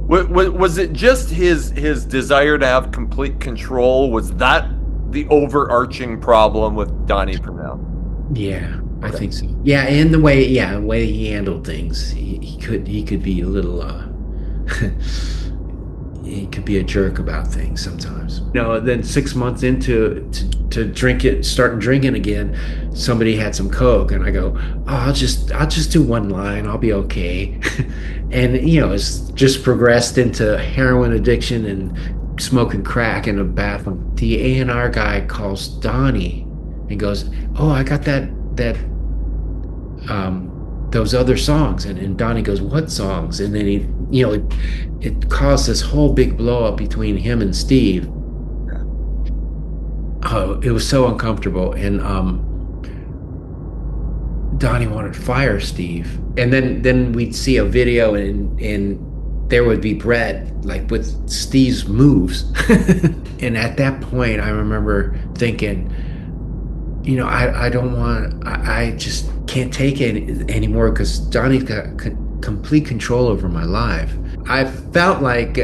Was it just his desire to have complete control? Was that the overarching problem with Donnie Purnell? Yeah, I Okay. think so. Yeah, and the way he handled things, he could be a little he could be a jerk about things sometimes. Then 6 months into to drink it, starting drinking again, somebody had some Coke, and I go, "Oh, I'll just do one line. I'll be okay." And it's just progressed into heroin addiction and smoking crack in a bathroom. The A&R guy calls Donnie and goes, "Oh, I got that those other songs." And Donnie goes, "What songs?" And then it caused this whole big blow up between him and Steve. Yeah. Oh, it was so uncomfortable. And Donnie wanted to fire Steve. And then we'd see a video, and there would be Brett like with Steve's moves. And at that point I remember thinking, I don't want, I just can't take it anymore because Donnie's got complete control over my life. I felt like,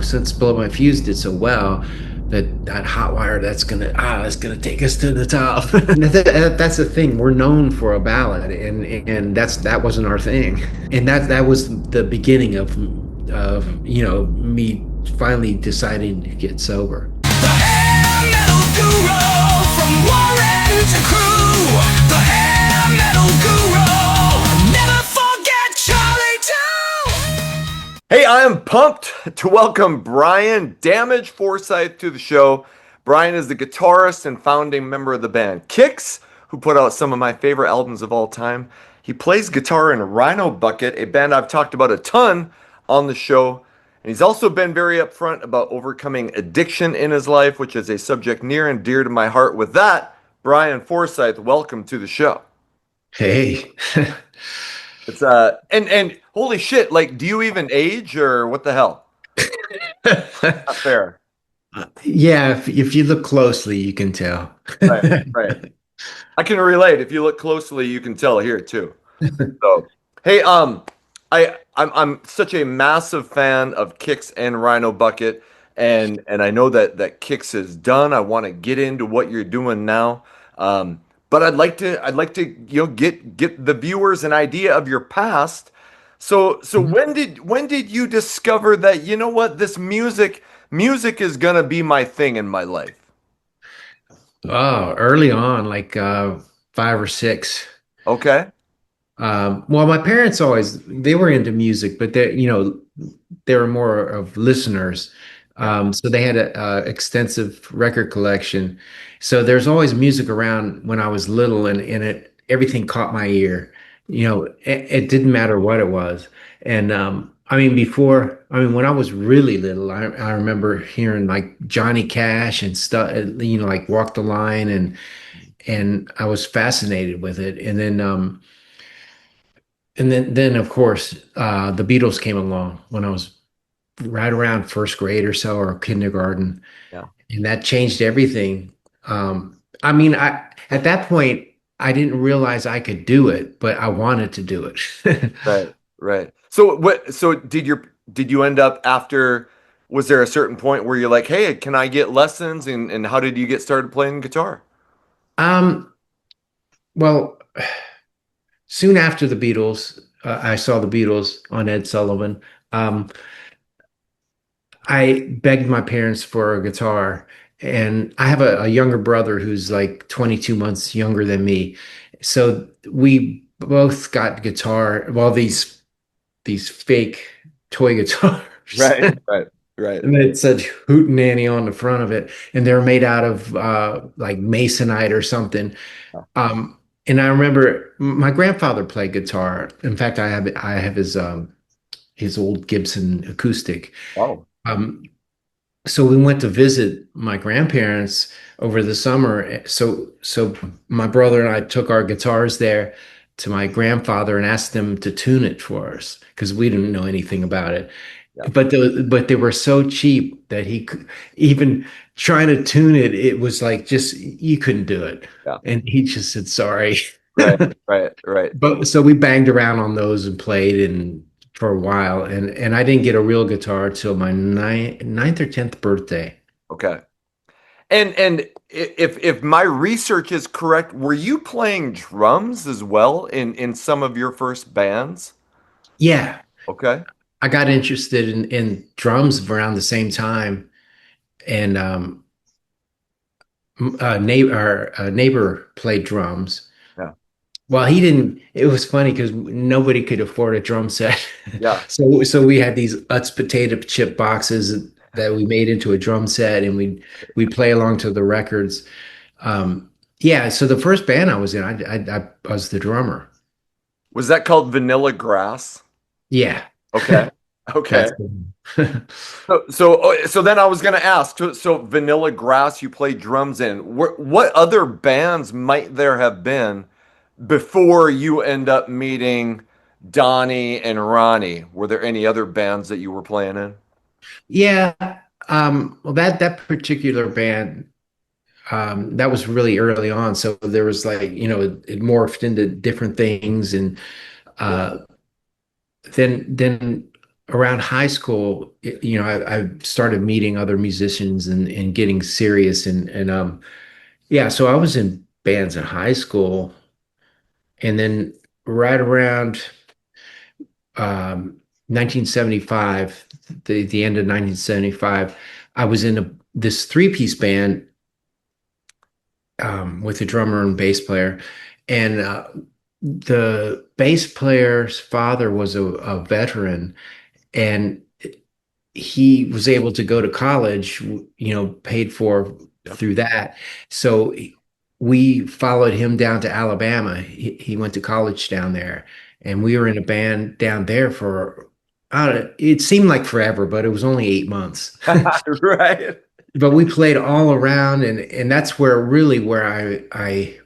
since Blow My Fuse did so well, that hot wire, that's gonna take us to the top. That's the thing. We're known for a ballad, and that wasn't our thing. And that was the beginning of me finally deciding to get sober. The hair metal guru from Warren to Crew. The hair metal guru. Never forget Charlie too. Hey, I am pumped to welcome Brian Damage Forsythe to the show. Brian is the guitarist and founding member of the band Kix, who put out some of my favorite albums of all time. He plays guitar in Rhino Bucket, a band I've talked about a ton on the show. And he's also been very upfront about overcoming addiction in his life, which is a subject near and dear to my heart. With that, Brian Forsythe, welcome to the show. Hey. It's and holy shit, like, do you even age or what the hell? Not fair. Yeah, if you look closely, you can tell. Right, right. I can relate. If you look closely, you can tell here too. So, hey, I'm such a massive fan of Kix and Rhino Bucket, and I know that Kix is done. I want to get into what you're doing now, but I'd like to get the viewers an idea of your past. So when did you discover that you know what this music is gonna be my thing in my life? Oh, early on, like 5 or 6. Okay. Well, my parents they were into music, but they were more of listeners. Yeah. So they had a extensive record collection. So there's always music around when I was little, and everything caught my ear. It didn't matter what it was. And when I was really little, I remember hearing like Johnny Cash and stuff, like Walk the Line, and I was fascinated with it. And then of course, the Beatles came along when I was right around first grade or so, or kindergarten, Yeah. and that changed everything. I at that point I didn't realize I could do it, but I wanted to do it. Right, right. So what so did you end up after was there a certain point where you're like, "Hey, can I get lessons?" And how did you get started playing guitar? um, well, soon after the Beatles, I saw the Beatles on Ed Sullivan. Um, I begged my parents for a guitar, and I have a younger brother who's like 22 months younger than me. So we both got guitar, well, these fake toy guitars. Right, right, right. And it said Hootenanny on the front of it, and they're made out of like masonite or something. And I remember my grandfather played guitar. In fact, I have his old Gibson acoustic. Oh, Um, so we went to visit my grandparents over the summer. So my brother and I took our guitars there to my grandfather and asked them to tune it for us because we didn't know anything about it. yeah, But they were so cheap that he could even trying to tune it. It was like just you couldn't do it, yeah. and he just said sorry. Right, right, right. But so we banged around on those and played and for a while, and I didn't get a real guitar till my ninth or 10th birthday. Okay. And if my research is correct, were you playing drums as well in some of your first bands? Yeah, Okay. I got interested in drums around the same time, and a neighbor played drums. Yeah. Well, he didn't. It was funny because nobody could afford a drum set, Yeah. so we had these Utz potato chip boxes that we made into a drum set, and we play along to the records. Um, yeah, so the first band I was in, I was the drummer. Was that called Vanilla Grass? Yeah, Okay. Okay. that's the one. So then I was going to ask, so Vanilla Grass you played drums in. What other bands might there have been before you end up meeting Donnie and Ronnie? Were there any other bands that you were playing in? Yeah, well, that particular band, that was really early on. So there was like, it morphed into different things, and Sure. uh, then around high school, I started meeting other musicians and getting serious, and yeah, so I was in bands in high school, and then right around 1975, the end of 1975, I was in this three-piece band, with a drummer and bass player, and the bass player's father was a veteran, and he was able to go to college, paid for Yep. through that. So we followed him down to Alabama. He went to college down there, and we were in a band down there for, I don't know, it seemed like forever, but it was only 8 months. Right. But we played all around, and that's where really where I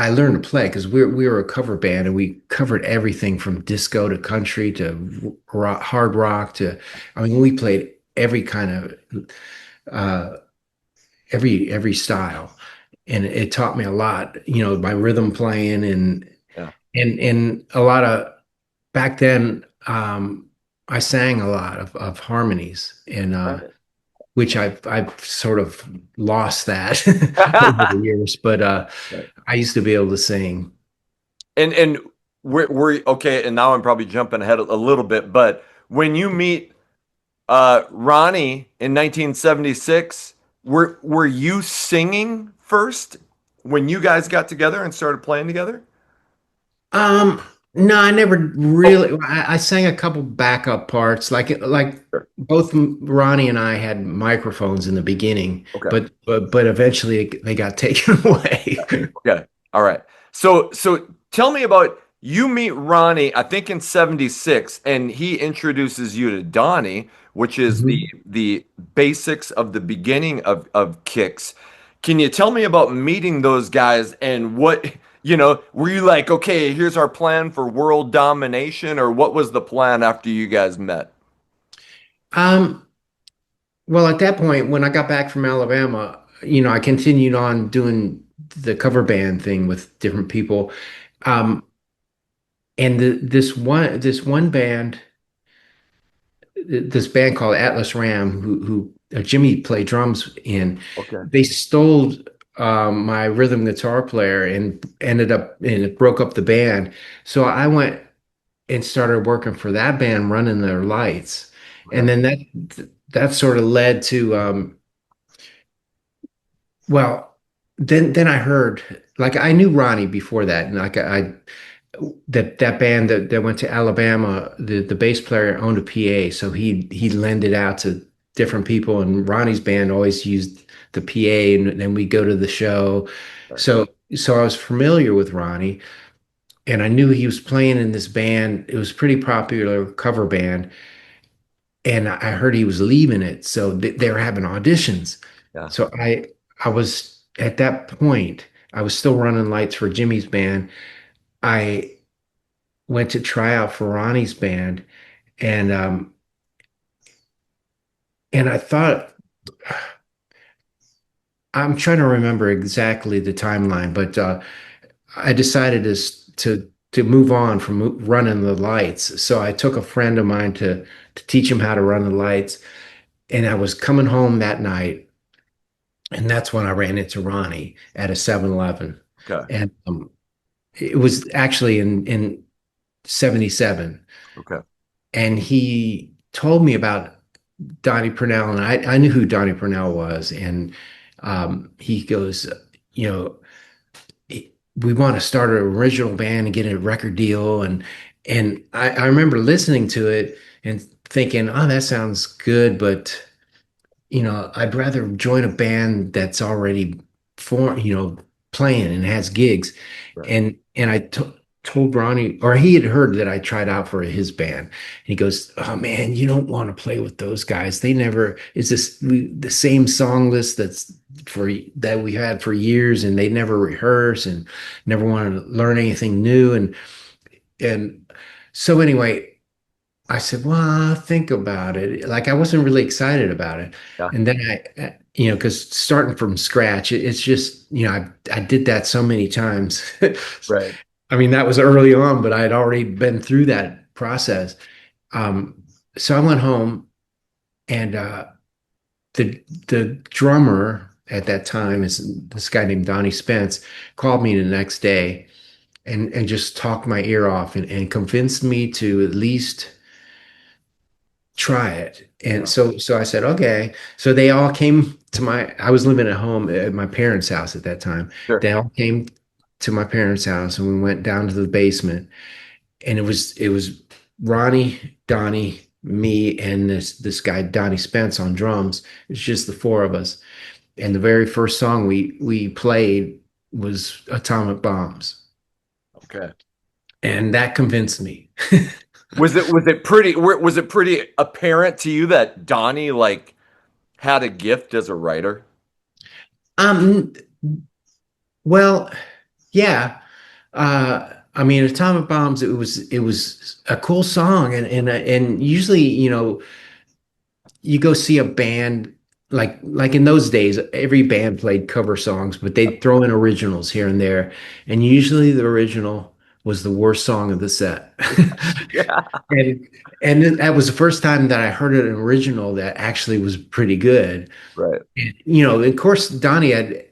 learned to play, because we were a cover band, and we covered everything from disco to country to rock, hard rock to, I mean, we played every kind of uh, every style, and it taught me a lot. My rhythm playing, and Yeah. and a lot of, back then, I sang a lot of harmonies, and Right. which I've sort of lost that over the years, but Right. I used to be able to sing. And we're okay, and now I'm probably jumping ahead a little bit, but when you meet Ronnie in 1976, were you singing first when you guys got together and started playing together? Um, no, I never Oh, really. I sang a couple backup parts, like sure. both Ronnie and I had microphones in the beginning, Okay. but eventually they got taken away. Okay. All right. So tell me about you meet Ronnie, I think in 76, and he introduces you to Donnie, which is the Mhm. the basics of the beginning of Kicks. Can you tell me about meeting those guys and were you like, okay, here's our plan for world domination, or what was the plan after you guys met? Um, well, at that point, when I got back from Alabama, I continued on doing the cover band thing with different people. Um, and this one band, this band called Atlas Ram, who Jimmy played drums in, Okay. they stole my rhythm guitar player and ended up, and it broke up the band. So I went and started working for that band, running their lights, and Okay. then that sort of led to, well, then I heard, like, I knew Ronnie before that, and like I that band that went to Alabama, the bass player owned a PA, so he lent it out to different people, and Ronnie's band always used the PA, and then we go to the show. Right. So I was familiar with Ronnie, and I knew he was playing in this band. It was a pretty popular cover band, and I heard he was leaving it, so they were having auditions. Yeah. So I was at that point, I was still running lights for Jimmy's band. I went to try out for Ronnie's band, and I thought, I'm trying to remember exactly the timeline, but I decided to to move on from running the lights. So I took a friend of mine to teach him how to run the lights. And I was coming home that night, and that's when I ran into Ronnie at a 7-Eleven. Okay. And it was actually in 77. Okay. And he told me about Donnie Purnell, and I knew who Donnie Purnell was. And he goes, you know, we want to start an original band and get a record deal. And I remember listening to it and thinking, oh, that sounds good, but I'd rather join a band that's already playing and has gigs. Right. And I told Ronnie, or he had heard that I tried out for his band. And he goes, "Oh man, you don't want to play with those guys. They never it's the same song list that we had for years, and they never rehearse and never want to learn anything new." And so anyway, I said, well, I'll think about it. Like I wasn't really excited about it. Yeah. And then because starting from scratch, it's just, I did that so many times. Right. I mean, that was early on, but I had already been through that process. Um, so I went home, and the drummer at that time is this guy named Donnie Spence, called me the next day and just talked my ear off and convinced me to at least try it. And Yeah. so I said, okay. So they all came to I was living at home at my parents' house at that time. Sure. They all came to my parents' house, and we went down to the basement, and it was Ronnie, Donnie, me, and this guy, Donnie Spence, on drums. It's just the four of us. And the very first song we played was Atomic Bombs. Okay. And that convinced me. Was it pretty apparent to you that Donnie like had a gift as a writer? Um, well, yeah. I mean, Atomic Bombs, it was a cool song, and usually, you go see a band like in those days, every band played cover songs, but they'd throw in originals here and there, and usually the original was the worst song of the set. Yeah. And that was the first time that I heard an original that actually was pretty good. Right. And, of course, Donnie had,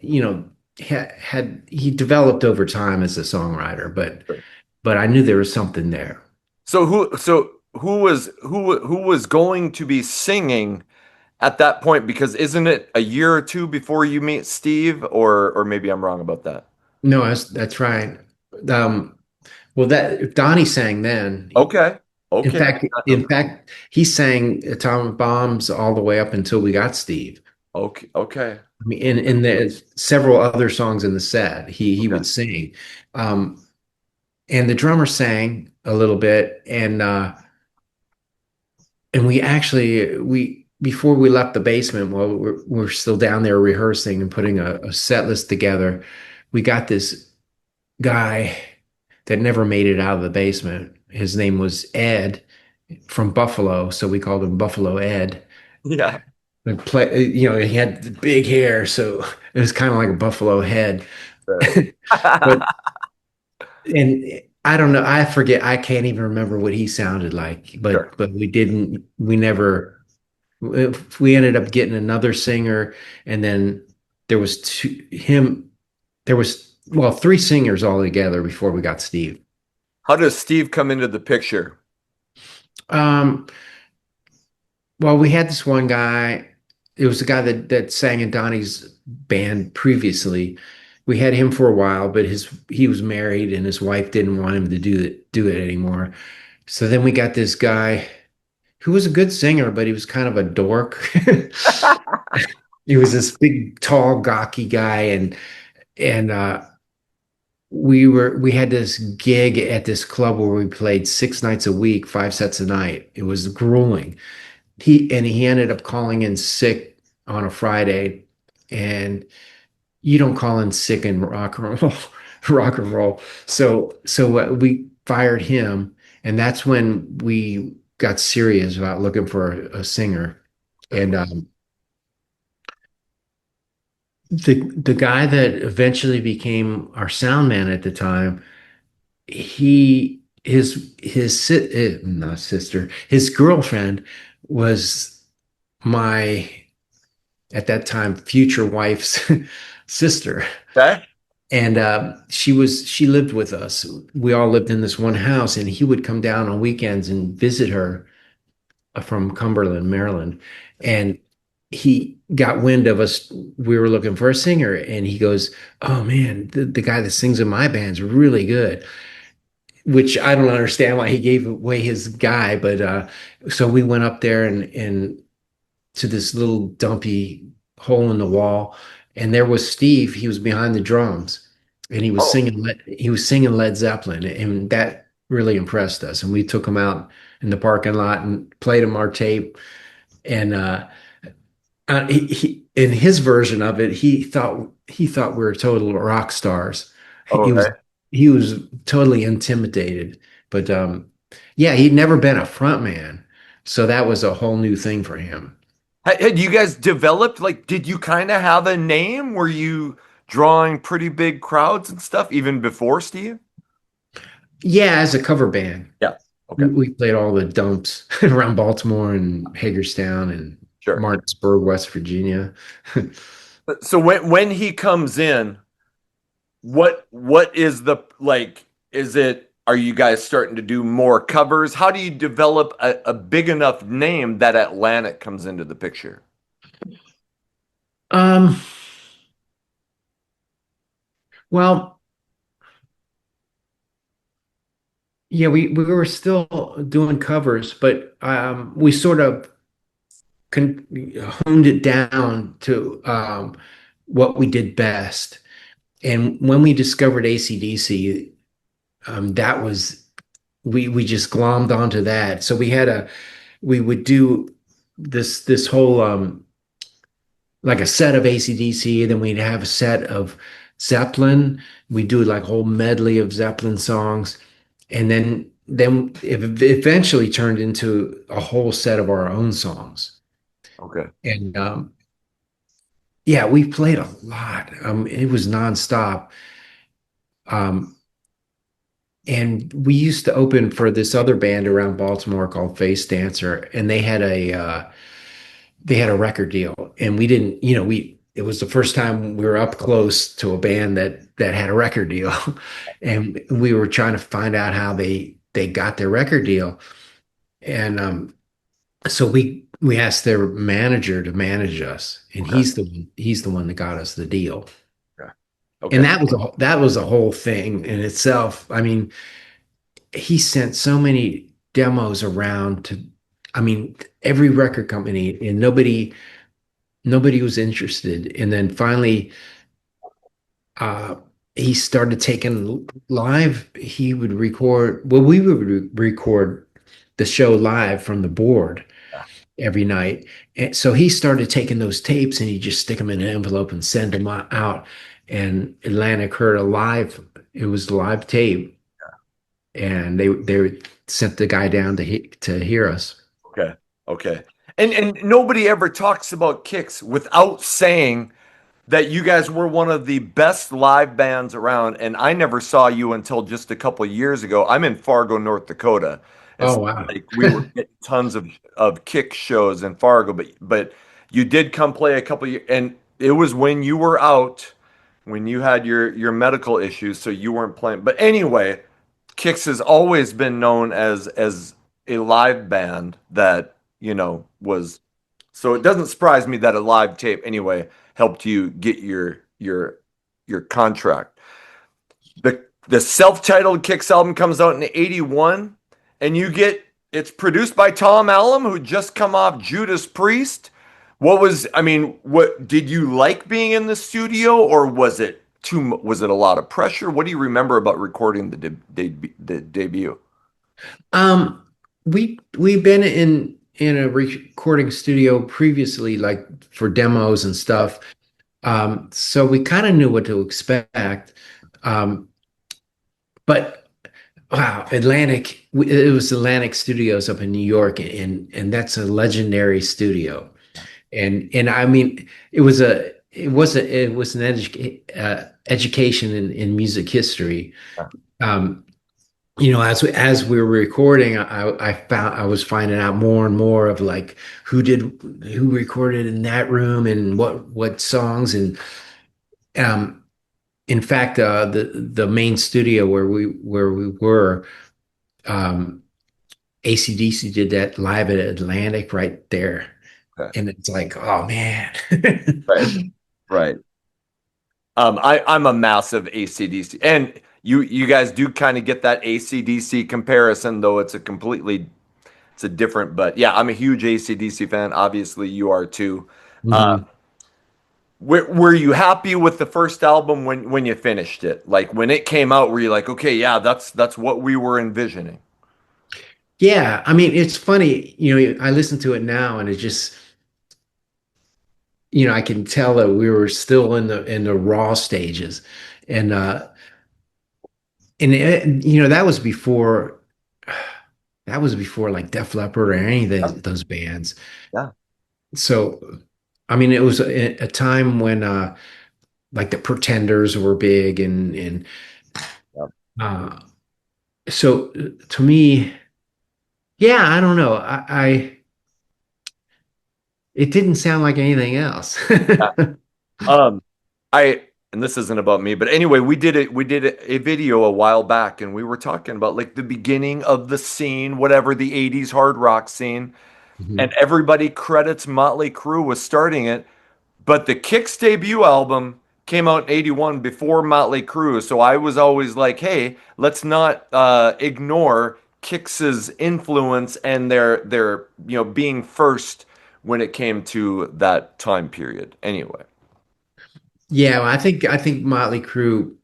had he developed over time as a songwriter, but I knew there was something there. So who was going to be singing at that point? Because isn't it a year or two before you meet Steve, or maybe I'm wrong about that? No, that's right. Um, well, that Donnie sang then. Okay. In Okay. fact, in fact, he sang Atomic Bombs all the way up until we got Steve. Okay. Okay. I mean, in the several other songs in the set, he Okay. would sing. Um, and the drummer sang a little bit, and we actually we before we left the basement, while we're still down there rehearsing and putting a set list together, we got this guy that never made it out of the basement. His name was Ed from Buffalo, so we called him Buffalo Ed. Yeah. And he had the big hair, so it was kind of like a buffalo head. Right. But and I don't know, I forget, I can't even remember what he sounded like, Sure. but we never, we ended up getting another singer, and then there was there was, well, three singers all together before we got Steve. How does Steve come into the picture? Um, well, we had this one guy. It was the guy that sang in Donnie's band previously. We had him for a while, but he was married and his wife didn't want him to do it anymore. So then we got this guy who was a good singer, but he was kind of a dork. He was this big, tall, gawky guy, and we had this gig at this club where we played 6 nights a week, 5 sets a night. It was grueling. He ended up calling in sick on a Friday, and you don't call in sick in rock and roll, rock and roll. So we fired him, and that's when we got serious about looking for a singer. And the guy that eventually became our sound man at the time, not sister, his girlfriend was my, at that time, future wife's sister. Okay. And she lived with us. We all lived in this one house, and he would come down on weekends and visit her from Cumberland, Maryland. And he got wind of us. We were looking for a singer, and he goes, "Oh man, the guy that sings in my band's really good." Which I don't understand why he gave away his guy, but so we went up there and to this little dumpy hole in the wall, and there was Steve. He was behind the drums, and Oh, he was singing Led Zeppelin, and that really impressed us. And we took him out in the parking lot and played him our tape. And in his version of it, he thought we were total rock stars. He was okay. he was totally intimidated, but yeah, he'd never been a front man, so that was a whole new thing for him. Had you guys developed, like, did you kind of have a name? Were you drawing pretty big crowds and stuff even before Steve? Yeah, as a cover band, Yeah. Okay. we played all the dumps around Baltimore and Hagerstown and Sure. Martinsburg, West Virginia. So when he comes in, what is the like? Is it are you guys starting to do more covers? How do you develop a big enough name that Atlantic comes into the picture? Um, well, yeah, we were still doing covers, but we sort of con honed it down to what we did best. And when we discovered AC/DC, that was we just glommed onto that. So we would do this whole like a set of AC/DC, then we'd have a set of Zeppelin. We do like a whole medley of Zeppelin songs, and then it eventually turned into a whole set of our own songs. Okay. And yeah, we played a lot. It was nonstop. Um, and we used to open for this other band around Baltimore called Face Dancer, and they had a record deal, and we didn't, we it was the first time we were up close to a band that had a record deal, and we were trying to find out how they got their record deal, and so we asked their manager to manage us, and Okay. he's the one that got us the deal. Okay. And Okay. that was a whole thing in itself. I mean, he sent so many demos around to, I mean, every record company, and nobody was interested. And then finally, uh, he started taking live. He would record. Well, we would record the show live from the board every night. And so he started taking those tapes and he just stick them in an envelope and send them out. And Atlantic heard a live. It was a live tape, and they sent the guy down to hear us. Okay. Okay. And nobody ever talks about Kicks without saying that you guys were one of the best live bands around, and I never saw you until just a couple of years ago. I'm in Fargo, North Dakota. It's Oh wow. like we were getting tons of Kick shows in Fargo, but you did come play a couple of years, and it was when you were out, when you had your medical issues, so you weren't playing. But anyway, Kix has always been known as a live band that, was so it doesn't surprise me that a live tape anyway helped you get your contract. The self-titled Kix album comes out in '81, and it's produced by Tom Allum, who just come off Judas Priest. What did you like being in the studio, or was it a lot of pressure? What do you remember about recording the debut? Um, we've been in a recording studio previously, like for demos and stuff. So we kind of knew what to expect. Um, but wow, it was Atlantic Studios up in New York, and that's a legendary studio. And I mean, it was an education in music history. Um, as we were recording, I was finding out more and more of like who recorded in that room and what songs. And um in fact, the main studio where we were, um AC/DC did that live at Atlantic right there. Okay. And it's like, oh man. Right. Right. I'm a massive ACDC, and you guys do kind of get that ACDC comparison, though it's a different. But yeah, I'm a huge ACDC fan. Obviously, you are too. Uh, Mhm. were you happy with the first album when you finished it? Like when it came out, were you like, okay, yeah, that's what we were envisioning? Yeah, I mean, it's funny, I listen to it now and it just, I can tell that we were still in the raw stages. And that was before like Def Leppard or any of those bands. Yeah, So, I mean, it was a time when like the Pretenders were big and yeah, uh so to me, yeah, I don't know. It didn't sound like anything else. yeah. Um, I and this isn't about me, but anyway, we did a video a while back, and we were talking about like the beginning of the scene, whatever the '80s hard rock scene, and Mhm. everybody credits Motley Crue with starting it. But the Kix debut album came out in '81 before Motley Crue, so I was always like, hey, let's not ignore Kix's influence and their being first when it came to that time period. Anyway, Yeah, well, I think Motley Crue,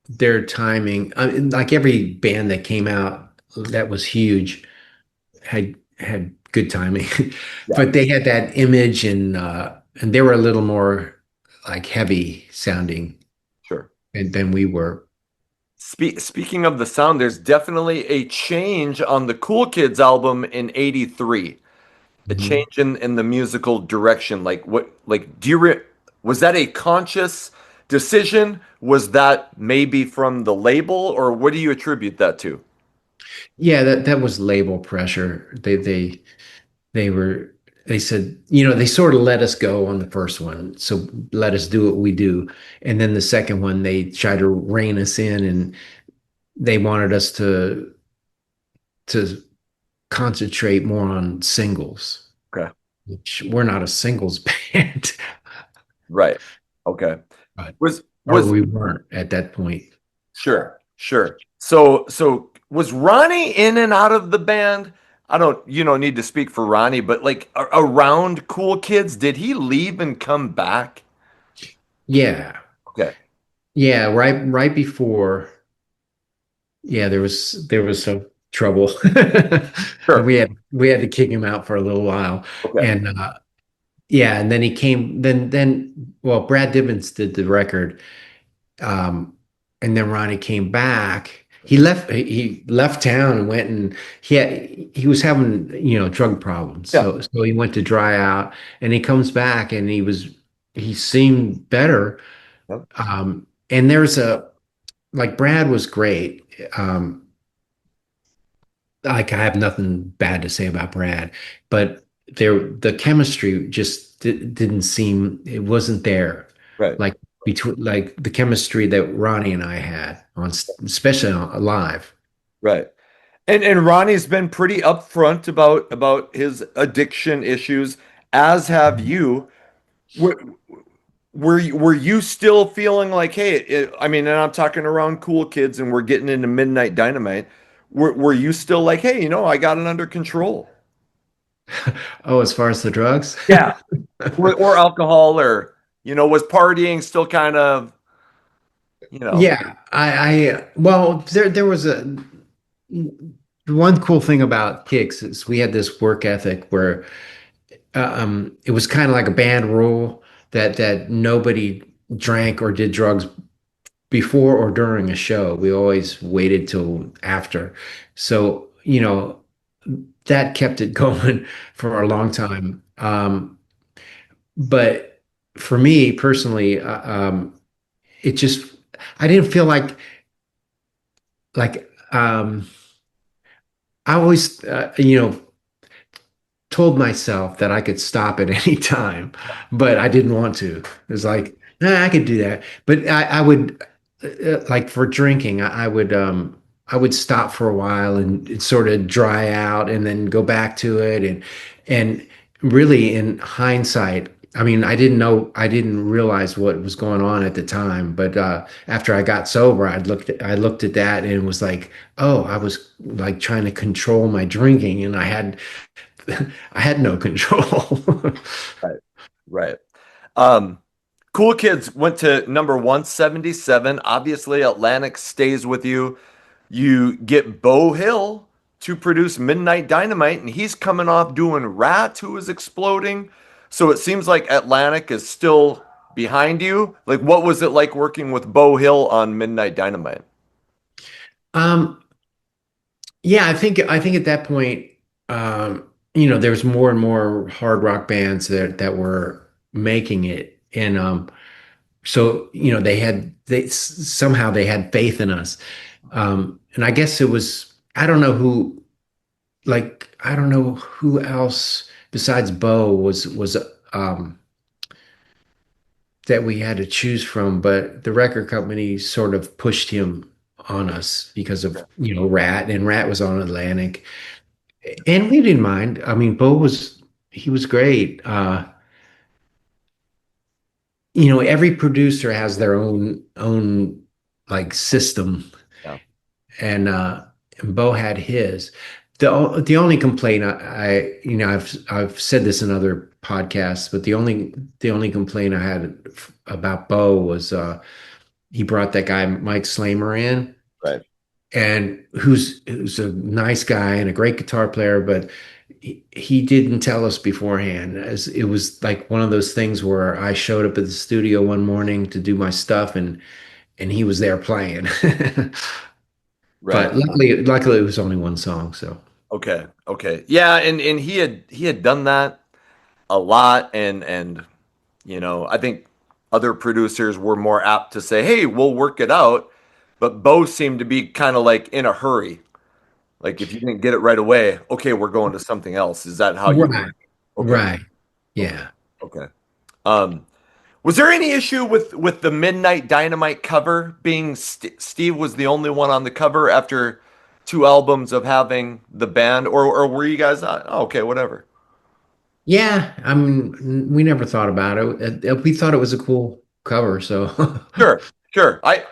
their timing, like every band that came out that was huge had good timing, yeah, but they had that image and they were a little more like heavy sounding sure. than we were. Speaking of the sound, there's definitely a change on the Cool Kids album in '83. A Mhm. change in the musical direction. Like what? Like do you was that a conscious decision? Was that maybe from the label, or what do you attribute that to? Yeah, that was label pressure. They were they said, they sort of let us go on the first one, so let us do what we do. And then the second one, they tried to rein us in, and they wanted us to concentrate more on singles, Okay, which we're not a singles band, right. Okay. but or Was we weren't at that point. sure, sure. So was Ronnie in and out of the band? I don't, you don't need to speak for Ronnie, but like around Cool Kids, did he leave and come back? Yeah. Okay, Yeah, right before. Yeah, there was some trouble. And sure. we had to kick him out for a little while. Okay, And yeah, and then he came then well, Brad Dibbins did the record. Um and then Ronnie came back. He left town and went, and he was having, drug problems. yeah. So he went to dry out, and he comes back and he seemed better. Yeah. And there's a like Brad was great. Like I have nothing bad to say about Brad, but the chemistry just didn't seem, it wasn't there. Right. Like between like the chemistry that Ronnie and I had especially on live. Right. And Ronnie's been pretty upfront about his addiction issues, as have you. Were, were you still feeling like, hey, I mean, and I'm talking around Cool Kids, and we're getting into Midnight Dynamite. Were you still like, hey, I got it under control? Oh, as far as the drugs? Yeah. Or alcohol, or was partying still kind of, you know, Yeah, well, there was a one cool thing about Kicks is we had this work ethic where it was kind of like a band rule that nobody drank or did drugs before or during a show. We always waited till after. So, that kept it going for a long time. But for me personally, it just, I didn't feel like um, I always, told myself that I could stop at any time, but I didn't want to. It was like, nah, I could do that. But I would, like for drinking, I would stop for a while and it sort of dry out and then go back to it. And really in hindsight, I mean, I didn't realize what was going on at the time, but after I got sober, I looked at that and it was like, oh, I was like trying to control my drinking and I had no control. Right. Right. Um, Cool Kids went to number 177. Obviously, Atlantic stays with you. You get Bo Hill to produce Midnight Dynamite, and he's coming off doing Rat, who is exploding. So it seems like Atlantic is still behind you. Like, what was it like working with Bo Hill on Midnight Dynamite? um, yeah, I think at that point, there's more and more hard rock bands that were making it, and so somehow they had faith in us, and I guess it was I don't know who else besides Bo was um that we had to choose from, but the record company sort of pushed him on us because of, Rat, and Rat was on Atlantic. And we didn't mind. I mean, he was great. Every producer has their own like system, Yeah. and Bo had his. The only complaint I've said this in other podcasts, but the only complaint I had about Bo was he brought that guy Mike Slamer in, Right. and who's a nice guy and a great guitar player, but he didn't tell us beforehand. As it was like one of those things where I showed up at the studio one morning to do my stuff, and he was there playing. Right. But luckily it was only one song, so. Okay. Okay. Yeah, and he had done that a lot, and I think other producers were more apt to say, "Hey, we'll work it out." But Bo seemed to be kind of like in a hurry. Like if you didn't get it right away, okay, we're going to something else. Is that how you were? Right, Okay. right, Okay. yeah. Okay. Um, was there any issue with the Midnight Dynamite cover being Steve was the only one on the cover after two albums of having the band, or were you guys oh, okay, whatever? Yeah, I mean, we never thought about it. We thought it was a cool cover, so. Sure, sure. I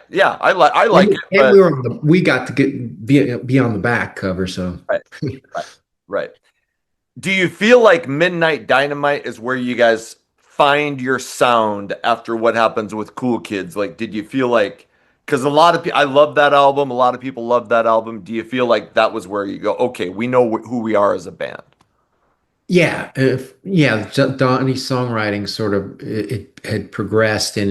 like it, And but we got to be on the back cover, so. right, right, right. Do you feel like Midnight Dynamite is where you guys find your sound after what happens with Cool Kids? Like, did you feel like, because a lot of people, I love that album, a lot of people love that album. Do you feel like that was where you go, okay, we know who we are as a band? Yeah, Donnie's songwriting sort of it had progressed, and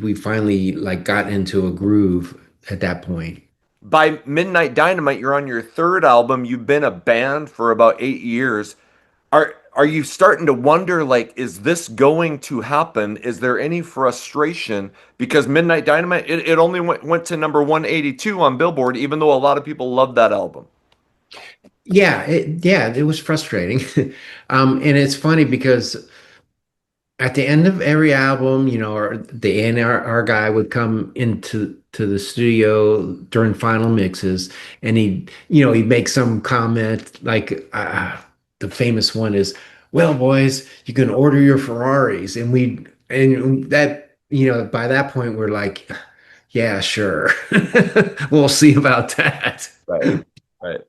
we finally like got into a groove at that point. By Midnight Dynamite, you're on your third album. You've been a band for about 8 years. Are you starting to wonder, like, is this going to happen? Is there any frustration? Because Midnight Dynamite, it only went to number 182 on Billboard, even though a lot of people love that album. Yeah, it was frustrating. And it's funny because at the end of every album, or the A&R guy would come to the studio during final mixes, and he'd make some comment like the famous one is, "Well, boys, you can order your Ferraris," and that by that point we're like, "Yeah, sure, we'll see about that." Right. Right.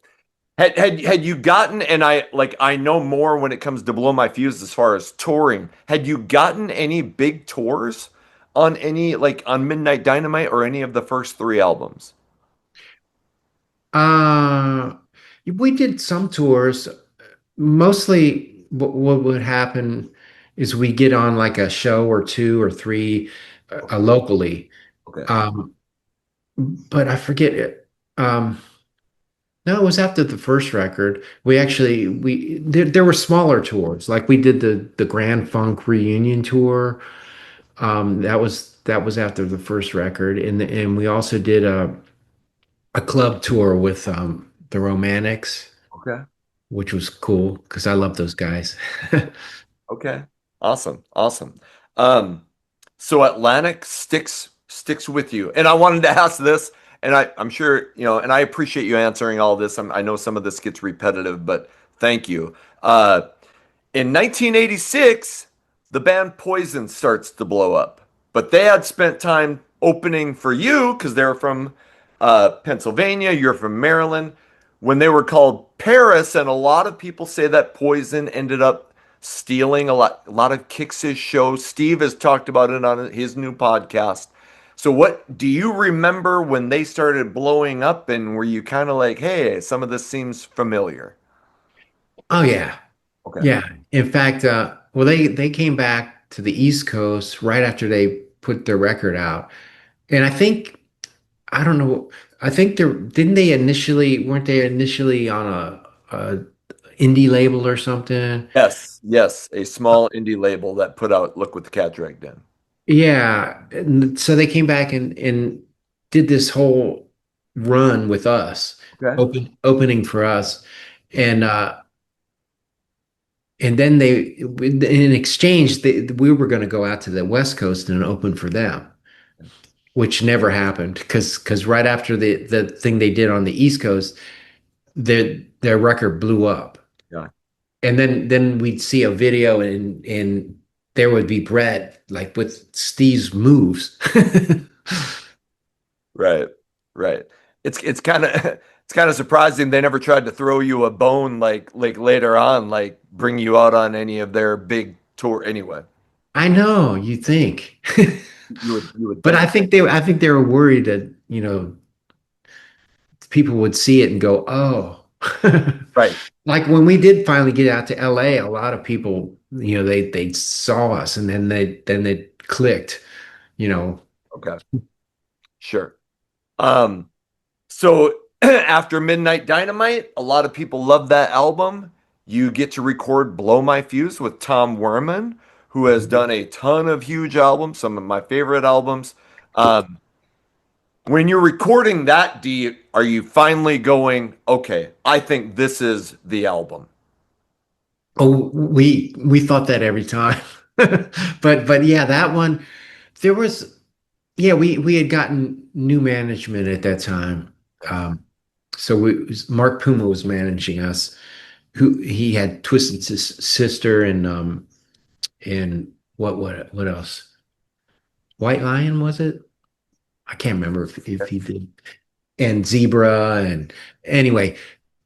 Had you gotten, and I know more when it comes to Blow My Fuse as far as touring. Had you gotten any big tours on any like on Midnight Dynamite or any of the first three albums? Uh, we did some tours. Mostly, what would happen is we get on like a show or two or three locally. Okay. Um, but I forget it. No, it was after the first record. There were smaller tours. Like we did the Grand Funk reunion tour. That was after the first record, and we also did a club tour with the Romantics, Okay. which was cool because I love those guys. Okay. Awesome. Awesome. Um, so Atlantic sticks with you. And I wanted to ask this, and I'm sure, and I appreciate you answering all this. I know some of this gets repetitive, but thank you. In 1986, the band Poison starts to blow up, but they had spent time opening for you because they're from Pennsylvania, you're from Maryland, when they were called Paris, and a lot of people say that Poison ended up stealing a lot of Kix's shows. Steve has talked about it on his new podcast. So, what do you remember when they started blowing up, and were you kind of like, hey, some of this seems familiar? Oh yeah. Okay. Yeah. In fact, well they came back to the East Coast right after they put their record out. And I don't know, I think they're didn't they initially weren't they initially on a indie label or something? Yes, yes, a small indie label that put out "Look What the Cat Dragged In." Yeah. And so they came back and did this whole run with us, Okay. opening for us. And and then in exchange, we were going to go out to the West Coast and open for them, which never happened because right after the thing they did on the East Coast, their record blew up. Yeah. And then we'd see a video and there would be Brett like with Steve's moves. Right. Right. It's kind of it's kind of surprising they never tried to throw you a bone like later on, like bring you out on any of their big tour anyway. I know, you think. You would But think. I think they were worried that, people would see it and go, "Oh." Right. Like when we did finally get out to LA, a lot of people, they saw us and then it clicked, you know. Okay. Sure. Um, so after Midnight Dynamite, a lot of people love that album. You get to record Blow My Fuse with Tom Werman, who has done a ton of huge albums, some of my favorite albums. Um, when you're recording that, are you finally going, okay, I think this is the album? Oh, we thought that every time. But yeah, that one there was yeah, we had gotten new management at that time. Um so Mark Puma was managing us. Who he had Twisted Sister and what else? White Lion was it? I can't remember if he did. And Zebra and anyway,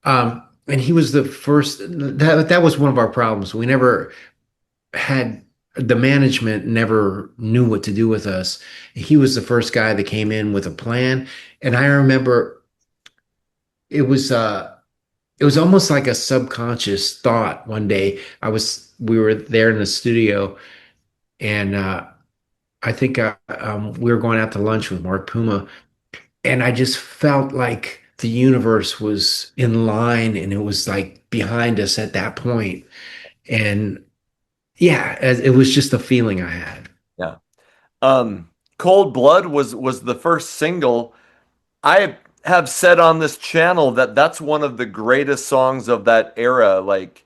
and he was the first that was one of our problems. We never had the management never knew what to do with us. He was the first guy that came in with a plan. And I remember it was uh it was almost like a subconscious thought one day. We were there in the studio and I think we were going out to lunch with Mark Puma, and I just felt like the universe was in line and it was like behind us at that point. And yeah, it was just a feeling I had. Yeah. Cold Blood was the first single. I have said on this channel that that's one of the greatest songs of that era. Like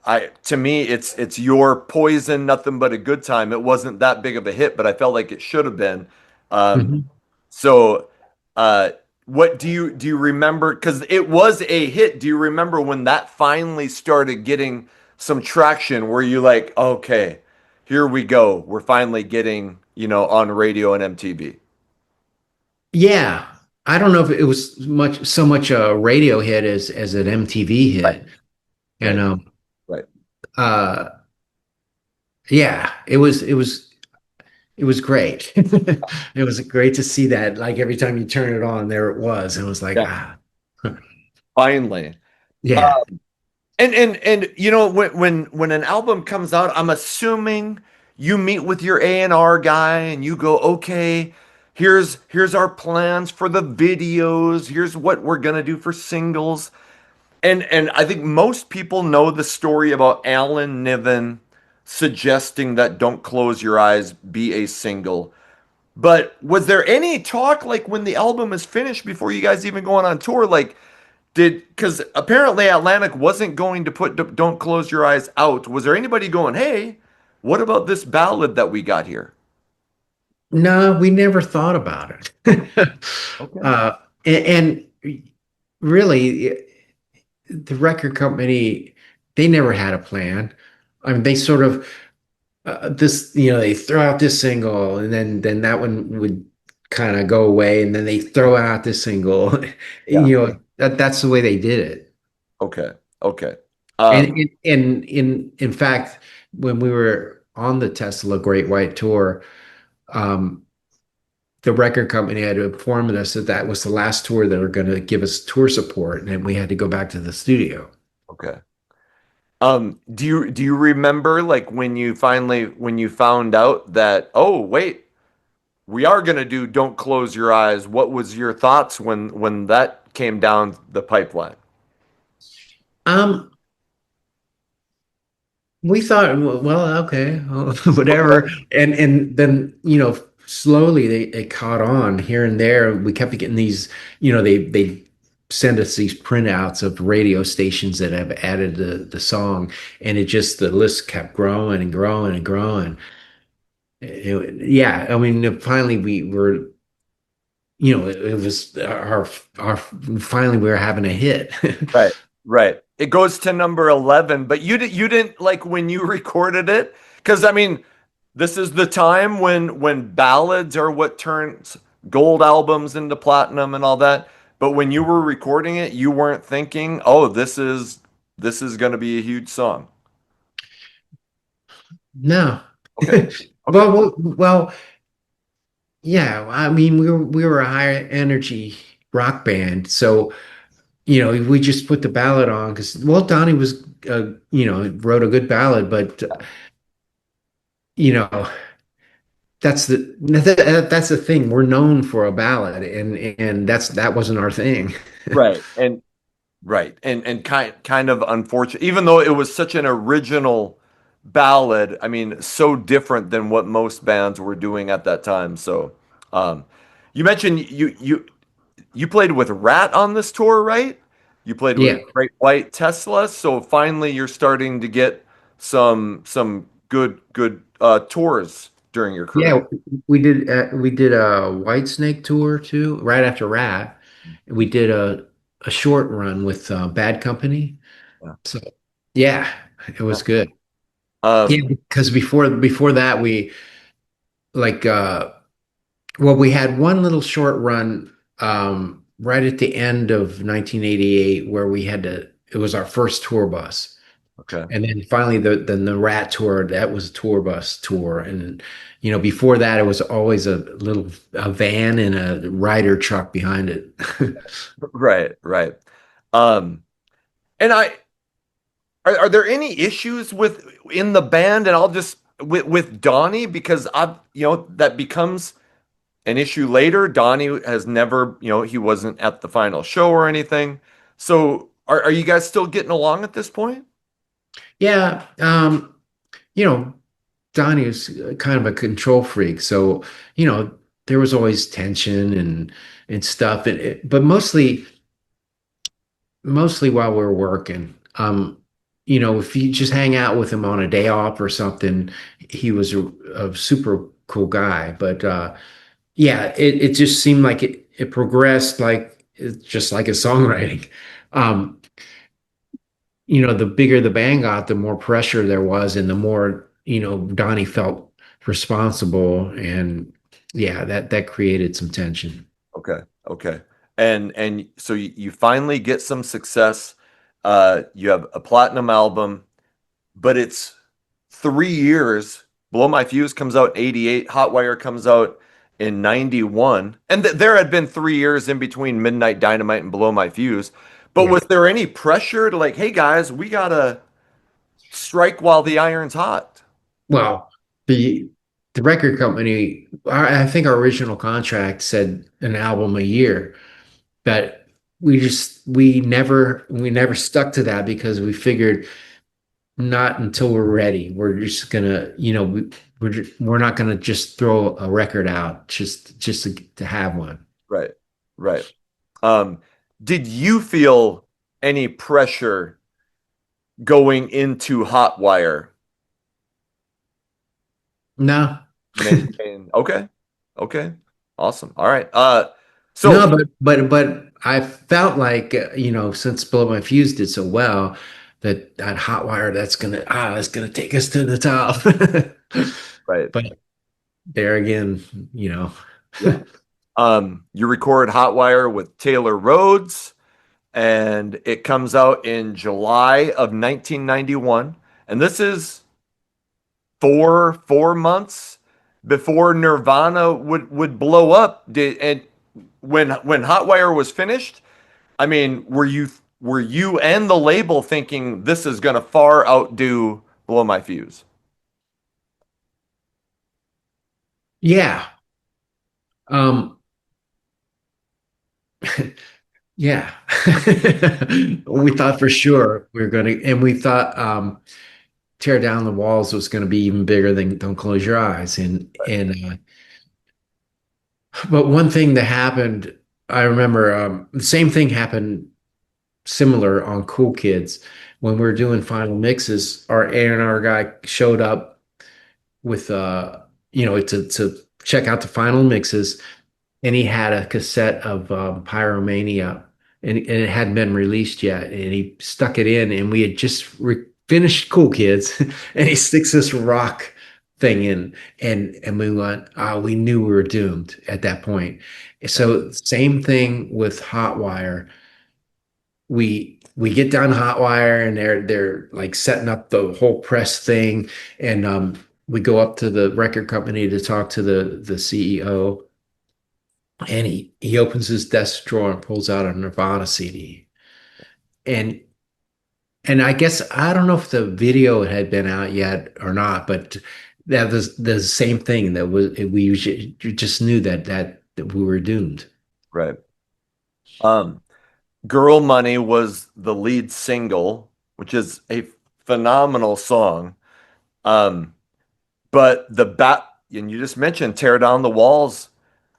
I to me, it's your Poison, Nothing But a Good Time. It wasn't that big of a hit, but I felt like it should have been. Um, Mhm. so, uh, what do you remember? Because it was a hit. Do you remember when that finally started getting some traction? Were you like, okay, here we go. We're finally getting on radio and MTV. Yeah. I don't know if it was so much a radio hit as an MTV Right. hit. And Right. Right. uh yeah, it was great. It was great to see that. Like every time you turn it on, there it was. And it was like, Yeah. ah, Finally. yeah. And when an album comes out, I'm assuming you meet with your A&R guy and you go, okay, here's our plans for the videos, here's what we're gonna do for singles. And I think most people know the story about Alan Niven suggesting that Don't Close Your Eyes be a single. But was there any talk like when the album is finished before you guys even going on tour? Like, because apparently Atlantic wasn't going to put Don't Close Your Eyes out. Was there anybody going, hey, what about this ballad that we got here? No, we never thought about Okay. it. Okay. uh, and really, the record company, they never had a plan. I mean, they sort of this, they throw out this single, and then that one would kind of go away, and then they throw out this single. Yeah. That's the way they did it. Okay. Okay. And Um, in fact, when we were on the Tesla Great White Tour, um, the record company had informed us that that was the last tour they were going to give us tour support, and then we had to go back to the studio. okay. Do you remember like when you found out that, oh, wait, we are gonna do Don't Close Your Eyes? What was your thoughts when that came down the pipeline? Um, we thought, well, okay, well, Okay. whatever, and then slowly they caught on here and there. We kept getting these, they send us these printouts of radio stations that have added the song, and it just the list kept growing and growing and growing. Yeah, I mean, finally we were, it was our finally we were having a hit. Right, right. It goes to number 11, but you didn't like when you recorded it, because I mean, this is the time when ballads are what turns gold albums into platinum and all that. But when you were recording it, you weren't thinking, "Oh, this is going to be a huge song." No. Okay. Okay. Well, yeah. I mean, we were a higher energy rock band, so we just put the ballad on because Donnie was wrote a good ballad, but you know that's the thing. We're known for a ballad, and that wasn't our thing. Right. And right. And kind of unfortunate, even though it was such an original ballad, I mean, so different than what most bands were doing at that time. So, um, you mentioned you played with Rat on this tour, right? You played with Yeah, Great White, Tesla. So finally, you're starting to get some good tours during your career. yeah. We did a White Snake tour too, right after Rat. We did a short run with Bad Company. Yeah. So yeah, it Yeah. was good. Yeah, Um, because before that we like well, we had one little short run right at the end of 1988 where we had to it was our first tour bus. okay. And then finally the Rat tour, that was a tour bus tour. And before that it was always a van and a rider truck behind it. Right, right. Um, and are there any issues with in the band? And I'll just with Donnie, because that becomes an issue later. Donnie has never, he wasn't at the final show or anything. So are you guys still getting along at this point? Yeah, you know, Donnie was kind of a control freak, so there was always tension and stuff, but mostly while we are working. If you just hang out with him on a day off or something, he was a super cool guy. But yeah, it just seemed like it progressed like it's just like his songwriting. Um, the bigger the band got, the more pressure there was, and the more Donnie felt responsible, and yeah, that created some tension. Okay. Okay. And so you finally get some success. You have a platinum album, but it's 3 years. Blow My Fuse comes out in 88. Hotwire comes out in 91. And there had been 3 years in between Midnight Dynamite and Blow My Fuse. But Yeah. was there any pressure to like, hey guys, we gotta strike while the iron's hot? Well, the record company, I think our original contract said an album a year, but we never stuck to that because we figured not until we're ready. We're just gonna, we're not gonna just throw a record out just to have one. Right. Right. Um, did you feel any pressure going into Hotwire? No, Maintain. Okay. Okay. Awesome. All right. So no, but I felt like since Blow My Fuse did so well, that hot wire that's gonna take us to the top. right. But there again, you know, Yeah. You record Hotwire with Taylor Rhodes, and it comes out in July of 1991. And this is four months before Nirvana would blow up. And when Hotwire was finished, I mean, were you and the label thinking this is gonna far outdo Blow My Fuse? yeah, um, yeah. We thought for sure we were gonna, and we thought Tear Down the Walls was gonna be even bigger than Don't Close Your Eyes, but one thing that happened, I remember the same thing happened similar on Cool Kids. When we were doing final mixes, our A&R guy showed up with to check out the final mixes, and he had a cassette of Pyromania, and it hadn't been released yet, and he stuck it in, and we had just finished Cool Kids, and he sticks this rock thing in, and we went, we knew we were doomed at that point. So same thing with Hotwire. We get down Hotwire, and they're like setting up the whole press thing, and we go up to the record company to talk to the CEO, and he opens his desk drawer and pulls out a Nirvana CD. And I guess I don't know if the video had been out yet or not, but that was the same thing. That was we just knew that we were doomed. Right. Um, Girl Money was the lead single, which is a phenomenal song. Um, but and you just mentioned Tear Down the Walls.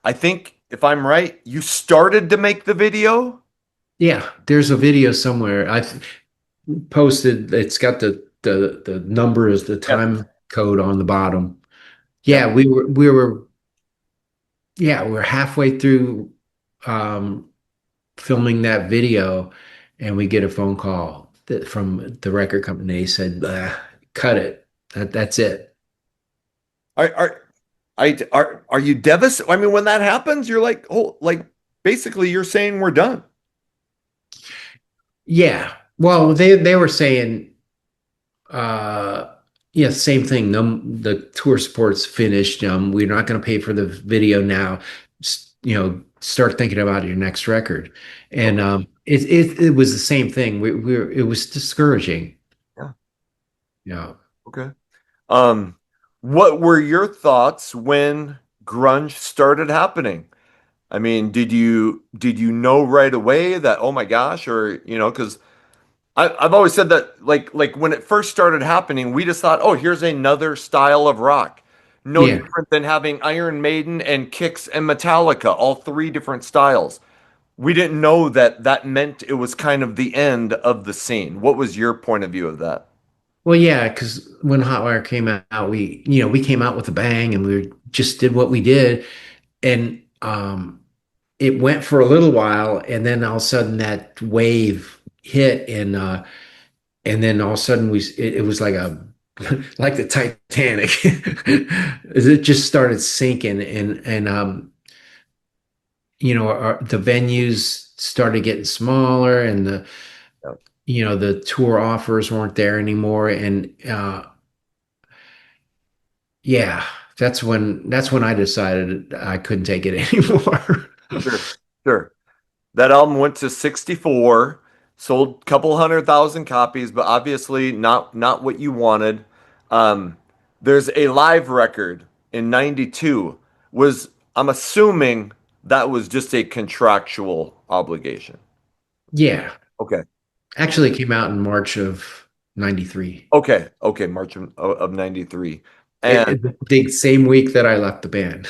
I think if I'm right, you started to make the video. Yeah, there's a video somewhere. I posted. It's got the numbers, the Yeah. time code on the bottom. Yeah. Yeah, we were yeah, we're halfway through um filming that video, and we get a phone call from the record company. They said, cut it. That's it. Are are you devastated? I mean, when that happens, you're like, oh, like basically you're saying we're done. Yeah. Well, they were saying, uh, yeah, same thing. The tour support's finished. We're not going to pay for the video now. Start thinking about your next record. And Okay. it was the same thing. It was discouraging. Yeah. Yeah. Okay. Um, what were your thoughts when grunge started happening? I mean, did you know right away that oh my gosh, or because I've always said that like when it first started happening, we just thought, oh, here's another style of rock. No Yeah. different than having Iron Maiden and Kix and Metallica, all three different styles. We didn't know that that meant it was kind of the end of the scene. What was your point of view of that? Well, yeah, because when Hotwire came out, we came out with a bang, and we just did what we did, and it went for a little while, and then all of a sudden that wave hit, and then all of a sudden it was like a like the Titanic. It just started sinking, and the venues started getting smaller, and Yeah, the tour offers weren't there anymore, and yeah, that's when I decided I couldn't take it anymore. sure, sure. That album went to 64, sold a couple 100,000 copies, but obviously not what you wanted. Um, there's a live record in 92. I'm assuming that was just a contractual obligation. Yeah, Okay. actually, it came out in March of 93. Okay, okay, March of 93. And The same week that I left the band.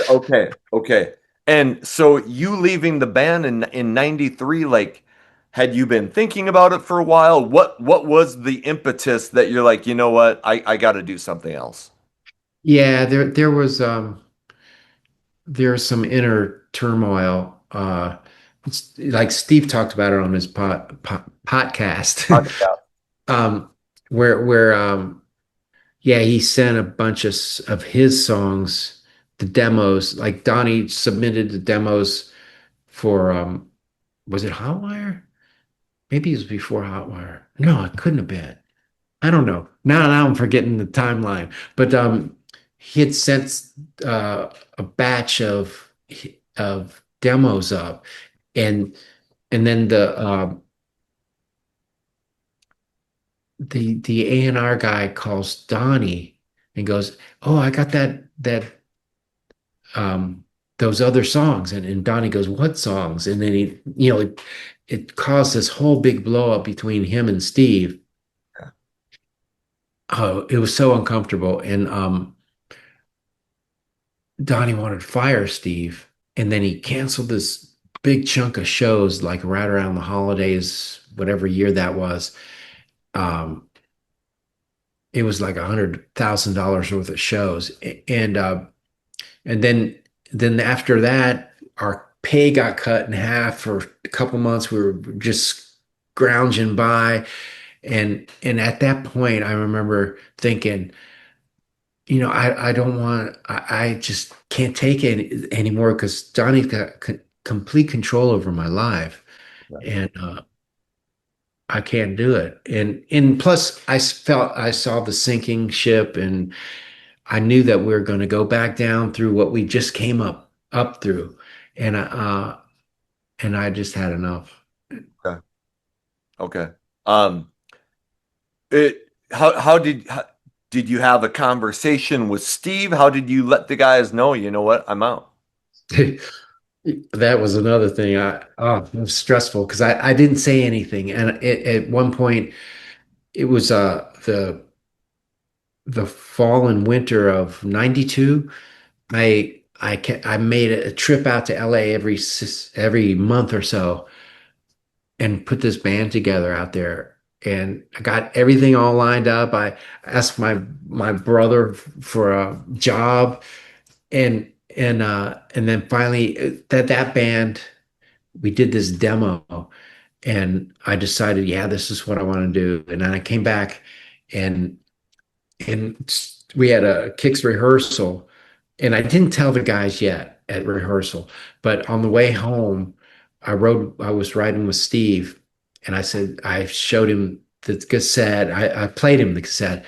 okay, okay. And so you leaving the band in 93, like had you been thinking about it for a while? What was the impetus that you're like, you know what, I got to do something else? Yeah, there's some inner turmoil. Like Steve talked about it on his podcast. Podcast. um, where yeah, he sent a bunch of his songs, the demos. Like Donnie submitted the demos for was it Hotwire? Maybe it was before Hotwire. No, it couldn't have been. I don't know. Now I'm forgetting the timeline. But he had sent a batch of demos up, and then the A&R guy calls Donnie and goes, "Oh, I got that those other songs." And Donnie goes, "What songs?" And then it caused this whole big blow up between him and Steve. Oh, it was so uncomfortable. And Donnie wanted to fire Steve, and then he canceled this big chunk of shows like right around the holidays, whatever year that was. Um, it was like $100,000 worth of shows, and then after that, our pay got cut in half for a couple months. We were just scrounging by, and at that point, I remember thinking, I don't want, I just can't take it anymore because Donnie's got complete control over my life, Yeah. and I can't do it. And plus, felt I saw the sinking ship, and I knew that we were going to go back down through what we just came up through, and I just had enough. Okay. Okay. Um, how did you have a conversation with Steve? How did you let the guys know, you know what, I'm out? That was another thing. It was stressful because I didn't say anything, and at one point it was the fall and winter of '92. I made a trip out to LA every month or so and put this band together out there. And I got everything all lined up. I asked my brother for a job, and then finally that band, we did this demo, and I decided, yeah, this is what I want to do. And then I came back, and we had a Kix rehearsal, and I didn't tell the guys yet at rehearsal, but on the way home, I was riding with Steve, and I showed him the cassette. I played him the cassette,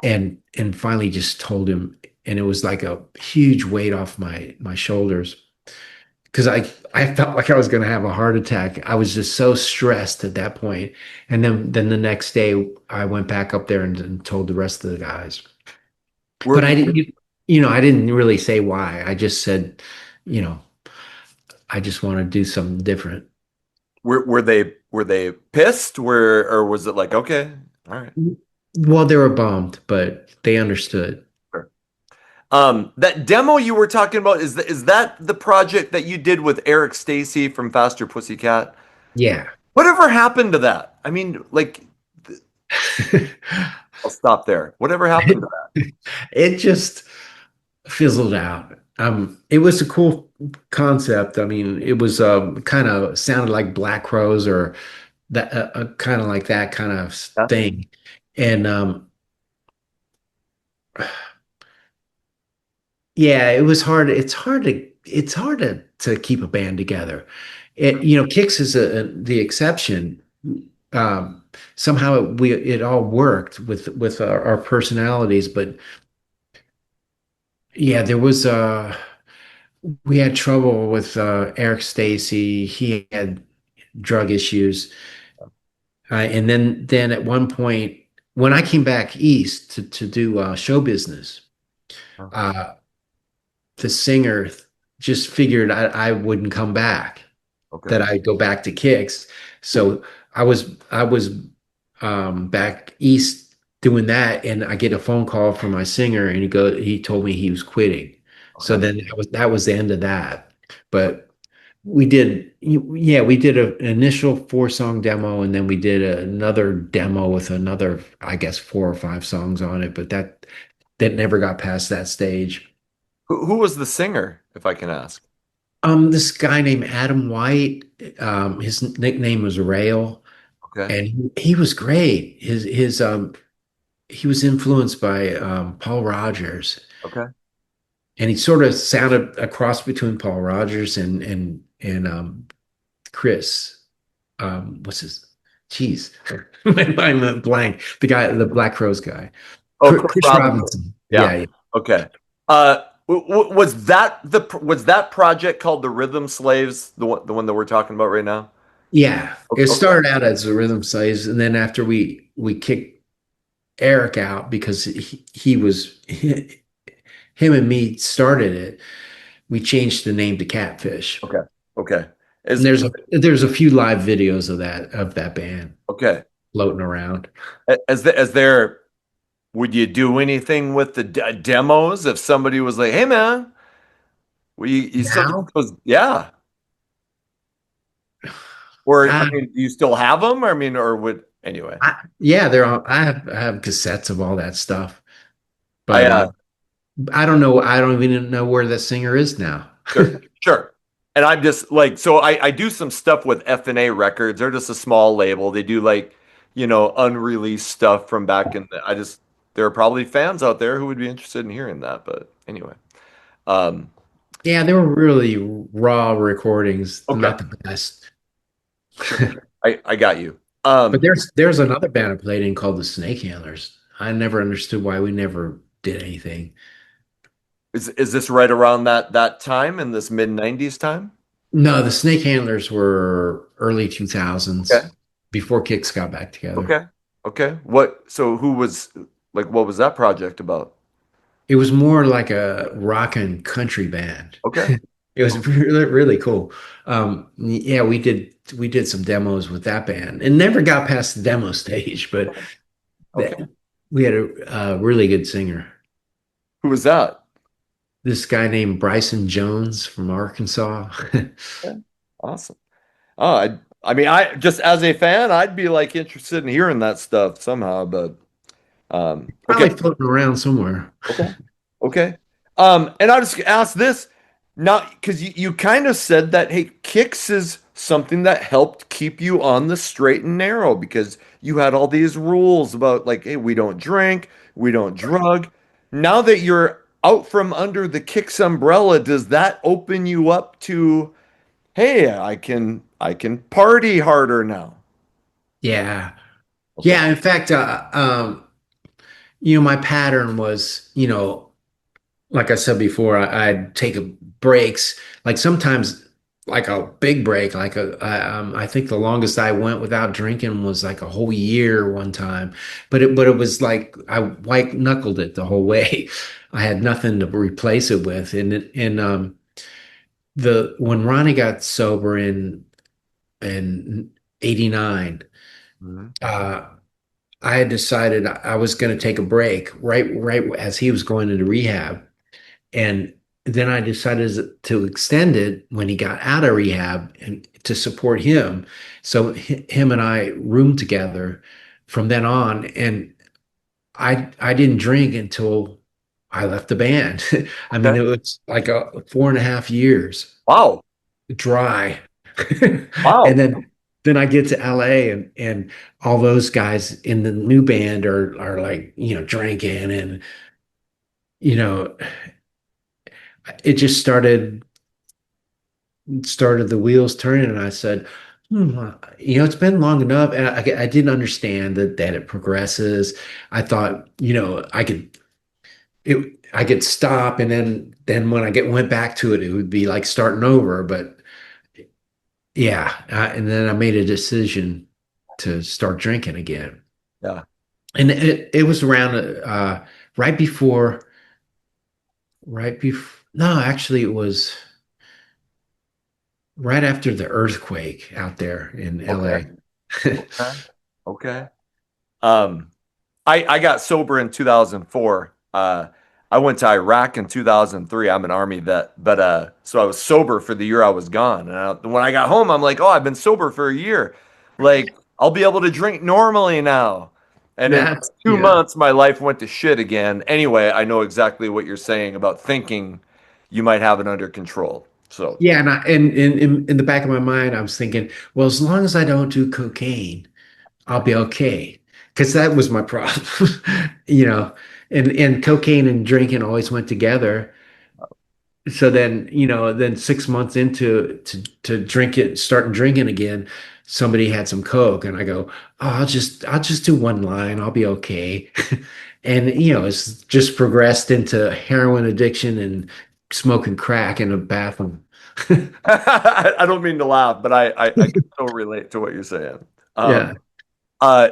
and finally just told him, and it was like a huge weight off my shoulders because I felt like I was going to have a heart attack. I was just so stressed at that point. And then the next day I went back up there and told the rest of the guys. Were But I didn't really say why. I just said, you know, I just want to do something different. were they pissed? Or was it like, okay, all right. Well, they were bummed, but they understood. Sure. That demo you were talking about, is that the project that you did with Eric Stacy from Faster Pussycat? Yeah. Whatever happened to that? I mean, like, I'll stop there. Whatever happened to that? It just fizzled out. It was a cool concept. I mean, it was kind of sounded like Black Crows or that kind of like that kind of Yeah. thing. And yeah, it was hard. It's hard to keep a band together. Kix is the exception. Um, Somehow it all worked with our personalities, but yeah, there was we had trouble with Eric Stacy. He had drug issues, and then at one point when I came back east to do show business, Oh, uh, the singer just figured I wouldn't come back, okay. that I'd go back to Kicks. So I was back east doing that, and I get a phone call from my singer, and he told me he was quitting. So Okay. then that was the end of that. But we did an initial 4 song demo, and then we did another demo with another, I guess, 4 or 5 songs on it. But that never got past that stage. Who was the singer, if I can ask? This guy named Adam White, his nickname was Rail, Okay. and he was great. He was influenced by Paul Rogers, Okay. and he sort of sounded a cross between Paul Rogers and Chris. What's his? Jeez, I'm a blank. The guy, the Black Crowes guy, Oh, Chris Chris Robinson. Robinson. Yeah. Yeah, yeah, Okay. Was that project called the Rhythm Slaves, the one that we're talking about right now? yeah. It Okay. started out as the Rhythm Slaves, and then after we kicked Eric out because him and me started it. We changed the name to Catfish. Okay. Okay. And Is there's a few live videos of that band okay. floating around. As there, would you do anything with the demos if somebody was like, "Hey, man, will you still do Now, those?" Yeah. Or I I, mean, do you still have them? I mean, or would anyway? yeah, they're all, I have cassettes of all that stuff, I but I don't know. I don't even know where the singer is now. Sure, sure. And I'm just like, so I do some stuff with F&A Records. They're just a small label. They do like, unreleased stuff from back in the, there are probably fans out there who would be interested in hearing that. But anyway, um, Yeah, they were really raw recordings, okay, not the best. sure. I got you. But there's another band I played in called the Snake Handlers. I never understood why we never did anything. Is this right around that time in this mid 90s time? No, the Snake Handlers were early Okay, 2000s before Kix got back together. okay, okay. So who was like, what was that project about? It was more like a rock and country band. Okay, It was really, really cool. Yeah, we did some demos with that band and never got past the demo stage, but okay. we had a really good singer. Who was that? This guy named Bryson Jones from Arkansas. Okay, awesome. Oh, I mean, I just as a fan, I'd be like interested in hearing that stuff somehow, but okay, Probably floating around somewhere. okay, okay. And I'll just ask this, not because you kind of said that, hey, Kicks is something that helped keep you on the straight and narrow because you had all these rules about like, hey, we don't drink, we don't drug. Now that you're out from under the Kicks umbrella, does that open you up to, hey, I can party harder now? Yeah. Okay. Yeah. In fact, my pattern was, like I said before, I'd take a breaks, like sometimes like a big break, I think the longest I went without drinking was like a whole year one time, but it was like I white knuckled it the whole way. I had nothing to replace it with, and the when Ronnie got sober in '89, Mhm. uh, I had decided I was going to take a break right as he was going into rehab. And then I decided to extend it when he got out of rehab and to support him. So him and I roomed together from then on. And I didn't drink until I left the band. I mean, Okay. it was like 4.5 years Wow. dry. And Wow. then I get to LA and all those guys in the new band are like, drinking and you know, it just started the wheels turning, and I said, it's been long enough, and I didn't understand that it progresses. I thought, I could stop, and then when I went back to it, it would be like starting over. But yeah, and then I made a decision to start drinking again, Yeah. and it was around right before, no, actually, it was right after the earthquake out there in Okay. LA. Okay. Okay. Um, I got sober in 2004. I went to Iraq in 2003. I'm an Army vet, but so I was sober for the year I was gone. And when I got home, I'm like, oh, I've been sober for a year. Like, I'll be able to drink normally now. And in That's 2 months, my life went to shit again. Anyway, I know exactly what you're saying about thinking you might have it under control. So, yeah, and in the back of my mind, I was thinking, well, as long as I don't do cocaine, I'll be okay. Because that was my problem, you know. And cocaine and drinking always went together. So then, then 6 months into to drink it, starting drinking again, somebody had some Coke, and I go, oh, I'll just do one line, I'll be okay. And it's just progressed into heroin addiction and smoking crack in a bathroom. I don't mean to laugh, but I can so relate to what you're saying. Yeah, Uh,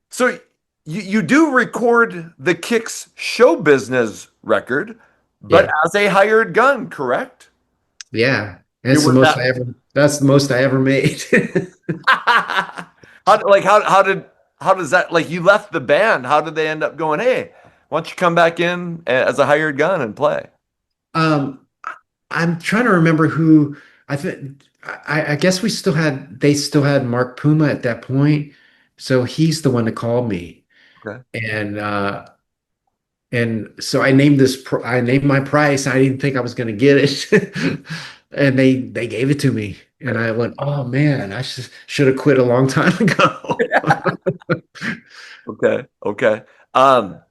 so you do record the Kicks show business record, but yeah, as a hired gun, correct? yeah. You That's the were most that. I ever. That's the most I ever made. How does that like you left the band? How did they end up going? Hey, why don't you come back in as a hired gun and play? Um, I'm trying to remember who I think. I guess they still had Mark Puma at that point, so he's the one that called me, Okay. and so I named my price. I didn't think I was going to get it, and they gave it to me, and I went, oh man, I should have quit a long time ago. Okay. Okay. Um,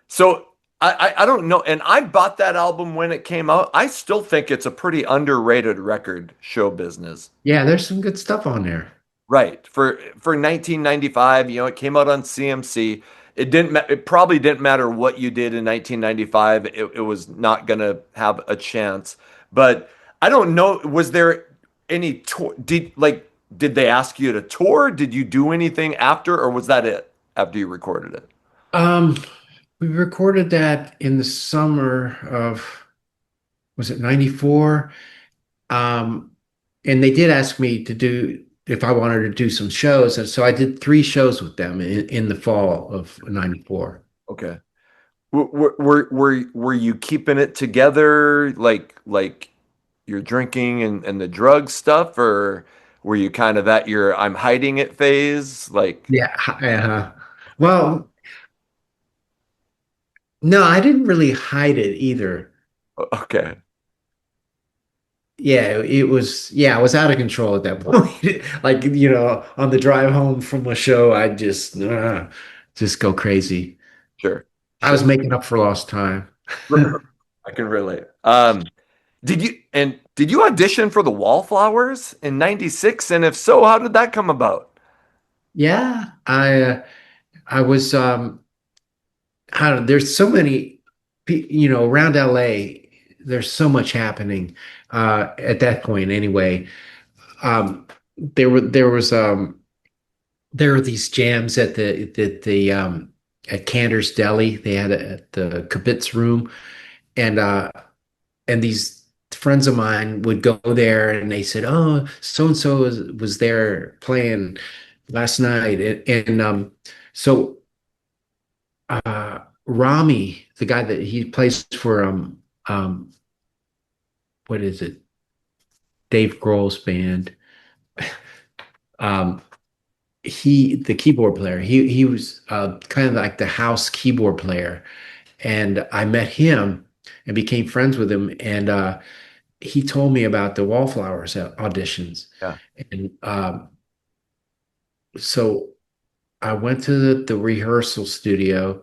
so I don't know, and I bought that album when it came out. I still think it's a pretty underrated record, show business. Yeah, there's some good stuff on there. Right. For 1995, it came out on CMC. It probably didn't matter what you did in 1995. It was not going to have a chance. But I don't know, was there any tour did they ask you to tour? Did you do anything after or was that it after you recorded it? Um, we recorded that in the summer of, was it 94? Um, and they did ask me to do if I wanted to do some shows. And so I did 3 shows with them in the fall of 94. Okay. Were you keeping it together like you're drinking and the drug stuff, or were you kind of at your I'm hiding it phase? Like, Yeah. Well, no, I didn't really hide it either. okay, Yeah, I was out of control at that point. Like, on the drive home from a show, I just go crazy. sure, I sure. was making up for lost time. I can relate. Did you audition for the Wallflowers in '96? And if so, how did that come about? Yeah, I was I don't know, there's so many around LA, there's so much happening at that point anyway. Um there were there was there were these jams at Cantor's Deli. They had it at the Kibitz room, and these friends of mine would go there and they said, oh, so and so was there playing last night, and so Rami, the guy that he plays for what is it, Dave Grohl's band, um the keyboard player, he was kind of like the house keyboard player, and I met him and became friends with him, and he told me about the Wallflowers auditions, Yeah, and so I went to the rehearsal studio,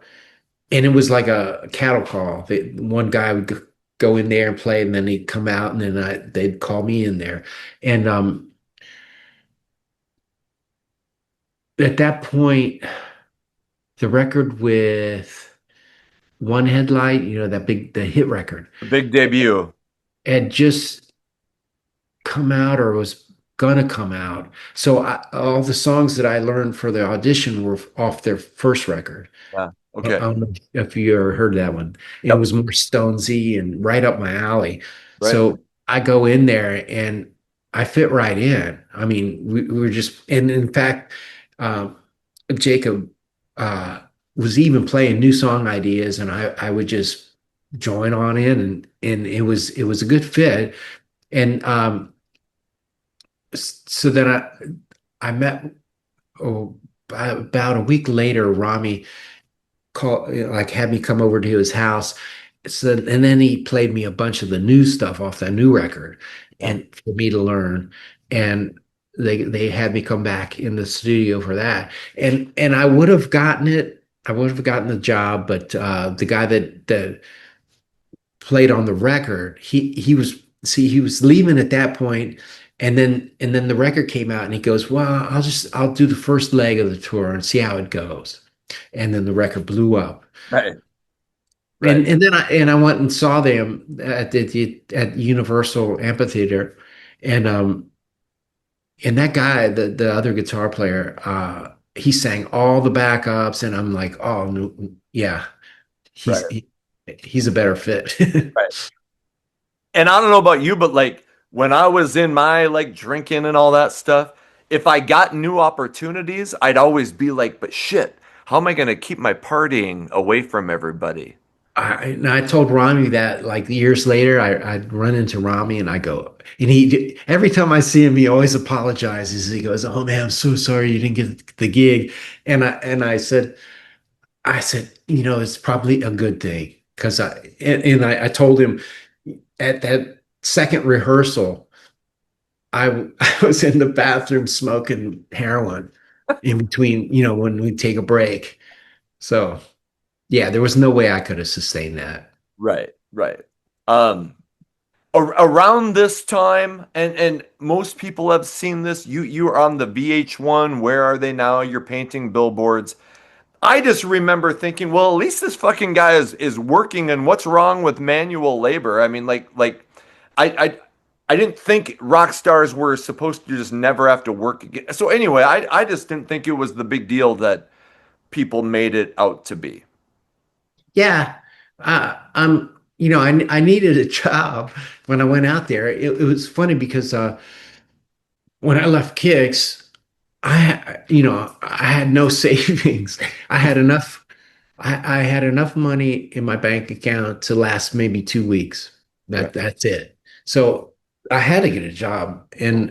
and it was like a cattle call. One guy would go in there and play, and then he'd come out, and then they'd call me in there. And at that point, the record with One Headlight, the hit record, the big debut. had just come out or was gonna come out. So all the songs that I learned for the audition were off their first record. Yeah. I Okay. don't know if you ever heard that one. It Yep. was more Stonesy and right up my alley. Right. So I go in there and I fit right in. I mean, we were just, and in fact, um, Jacob uh, was even playing new song ideas, and I would just join on in, and it was a good fit. And so then I met oh, about a week later, Rami called, like had me come over to his house. So and then he played me a bunch of the new stuff off that new record, Yeah. and for me to learn. And they had me come back in the studio for that. And I would have gotten it. I would have gotten the job, but the guy that played on the record, he was leaving at that point, and then the record came out, and he goes, "Well, I'll do the first leg of the tour and see how it goes." And then the record blew up. Right. Right. And then I went and saw them at Universal Amphitheater, and that guy, the other guitar player, he sang all the backups, and I'm like, oh no, yeah, Right. he's he, he's a better fit. Right. And I don't know about you, but like when I was in my like drinking and all that stuff, if I got new opportunities, I'd always be like, but shit, how am I going to keep my partying away from everybody? I told Rami that like years later, I'd run into Rami and I go, and every time I see him, he always apologizes. He goes, "Oh man, I'm so sorry you didn't get the gig," and I said, it's probably a good thing because I told him at that second rehearsal, I was in the bathroom smoking heroin in between, when we take a break. So yeah, there was no way I could have sustained that. Right, right. Um, Around this time, and most people have seen this. You are on the VH1. Where are they now? You're painting billboards. I just remember thinking, well, at least this fucking guy is working, and what's wrong with manual labor? I mean, I I I didn't think rock stars were supposed to just never have to work again. So anyway, I just didn't think it was the big deal that people made it out to be. Yeah, I needed a job when I went out there. It was funny because when I left Kicks, I had no savings. I had enough. I had enough money in my bank account to last maybe 2 weeks. Right, That's it. So I had to get a job, and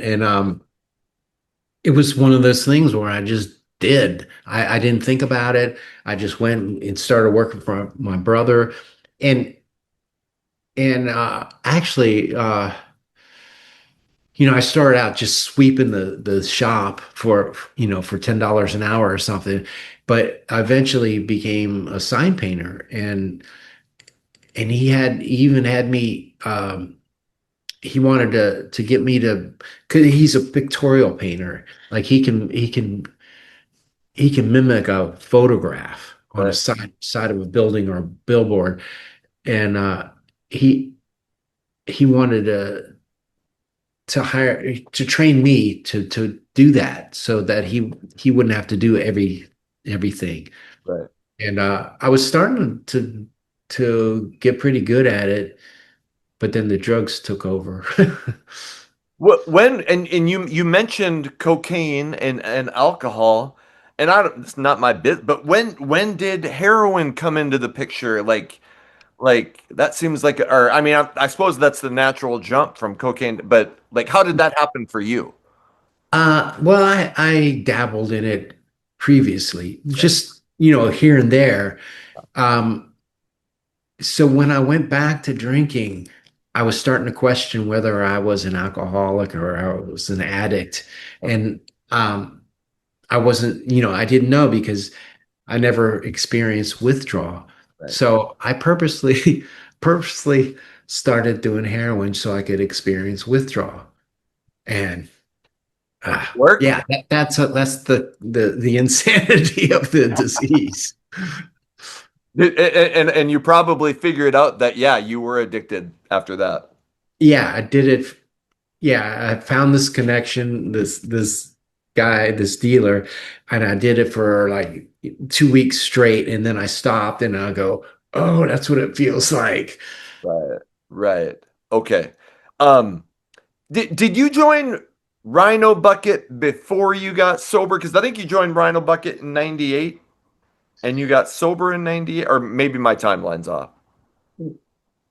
it was one of those things where I just did. I didn't think about it. I just went and started working for my brother, and actually, I started out just sweeping the shop for $10 an hour or something, but I eventually became a sign painter, and he even had me. He wanted to get me to, because he's a pictorial painter. Like he can mimic a photograph on a right, side of a building or a billboard, and he he wanted to train me to do that so that he wouldn't have to do everything. right. And I was starting to get pretty good at it, but then the drugs took over. What when and you mentioned cocaine and alcohol, and I don't, it's not my bit, but when did heroin come into the picture? Like that seems like, or I mean, I suppose that's the natural jump from cocaine, but like, how did that happen for you? Well, I dabbled in it previously, Right, just here and there. Um, so when I went back to drinking, I was starting to question whether I was an alcoholic or I was an addict. And I wasn't, I didn't know because I never experienced withdrawal. right. So I purposely started doing heroin so I could experience withdrawal. And Worked? yeah, that's the insanity of the disease. And you probably figured out that yeah, you were addicted after that. Yeah, I did it. Yeah, I found this connection, this guy, this dealer, and I did it for like 2 weeks straight, and then I stopped, and I go, "Oh, that's what it feels like." Right. Right. Okay. Um, did you join Rhino Bucket before you got sober? Because I think you joined Rhino Bucket in '98. And you got sober in 98, or maybe my timeline's off.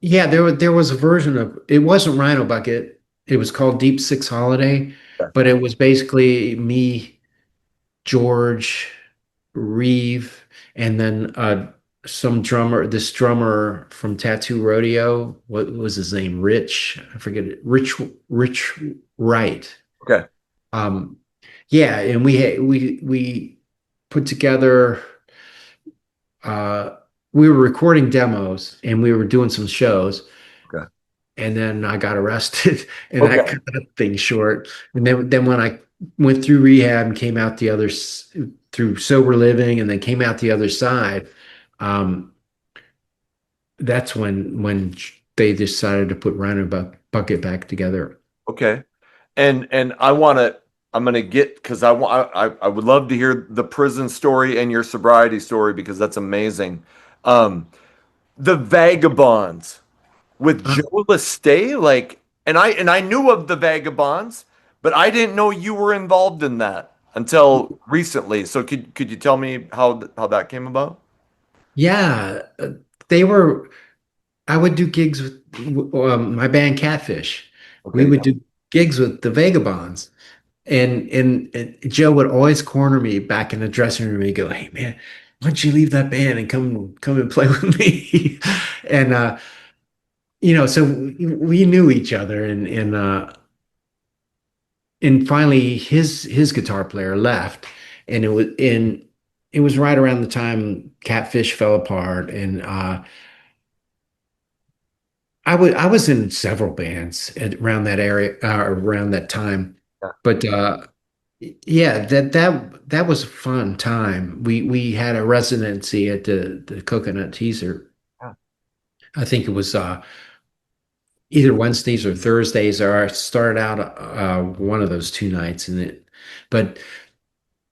Yeah, there was a version of it wasn't Rhino Bucket. It was called Deep Six Holiday, Okay. but it was basically me, George, Reeve, and then this drummer from Tattoo Rodeo. What was his name? Rich. I forget it. Rich Wright. Okay. Um, yeah, and we put together uh we were recording demos and we were doing some shows, Okay. and then I got arrested and that Okay. cut that thing short. And then when I went through rehab and came out through sober living and then came out the other side, um, that's when they decided to put Bucket back together. Okay. And I'm gonna get because I would love to hear the prison story and your sobriety story because that's amazing. Um, the Vagabonds with Uh, Joe Lestay, like, and I knew of the Vagabonds, but I didn't know you were involved in that until recently. So could you tell me how that came about? yeah, they were. I would do gigs with my band Catfish. We Okay. would do gigs with the Vagabonds. And Joe would always corner me back in the dressing room and go, "Hey man, why don't you leave that band and come and play with me?" And so we knew each other, and finally his guitar player left, and it was right around the time Catfish fell apart, and I was in several bands around that area around that time, Yeah. but yeah, that was a fun time. We had a residency at the Coconut Teaser. Yeah. I think it was either Wednesdays or Thursdays, or I started out one of those two nights, but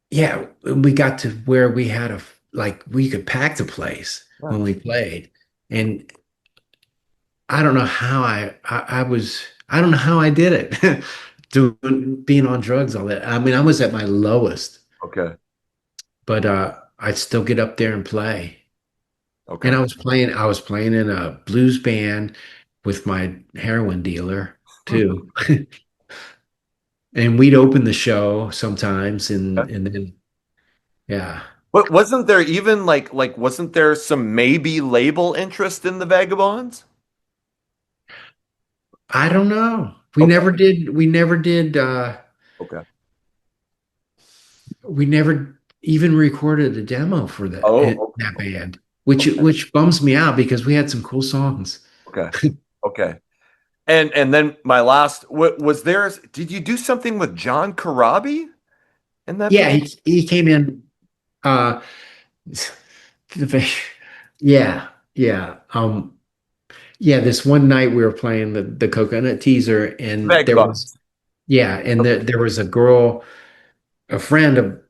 yeah, we got to where we had like we could pack the place when we Nice. played, and I don't know how I don't know how I did it. Doing being on drugs all that. I mean, I was at my lowest, Okay. but I'd still get up there and play. And Okay. I was playing in a blues band with my heroin dealer too. And we'd open the show sometimes, and then yeah. But wasn't there even like wasn't there some maybe label interest in the Vagabonds? I don't know. Okay. We never did Okay. we never even recorded a demo for Oh, that band, okay. which bums me out because we had some cool songs. Okay. Okay. And then my last was there did you do something with John Corabi in that Yeah, band? he came in uh the- yeah, yeah. Yeah, this one night we were playing the Coconut Teaser, and Vagabonds. there was a girl, a friend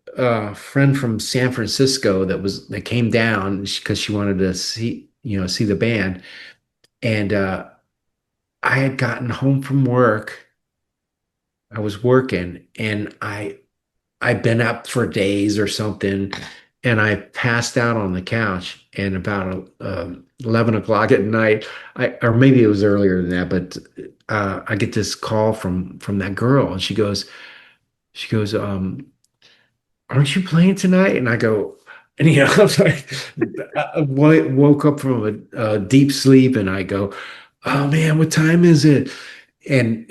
from San Francisco that came down because she wanted to see the band. And I had gotten home from work. I was working, and I'd been up for days or something, and I passed out on the couch. And about 11 o'clock at night, or maybe it was earlier than that, but I get this call from that girl, and she goes, aren't you playing tonight? And I go, and I was like, woke up from a deep sleep, and I go, oh man, what time is it? And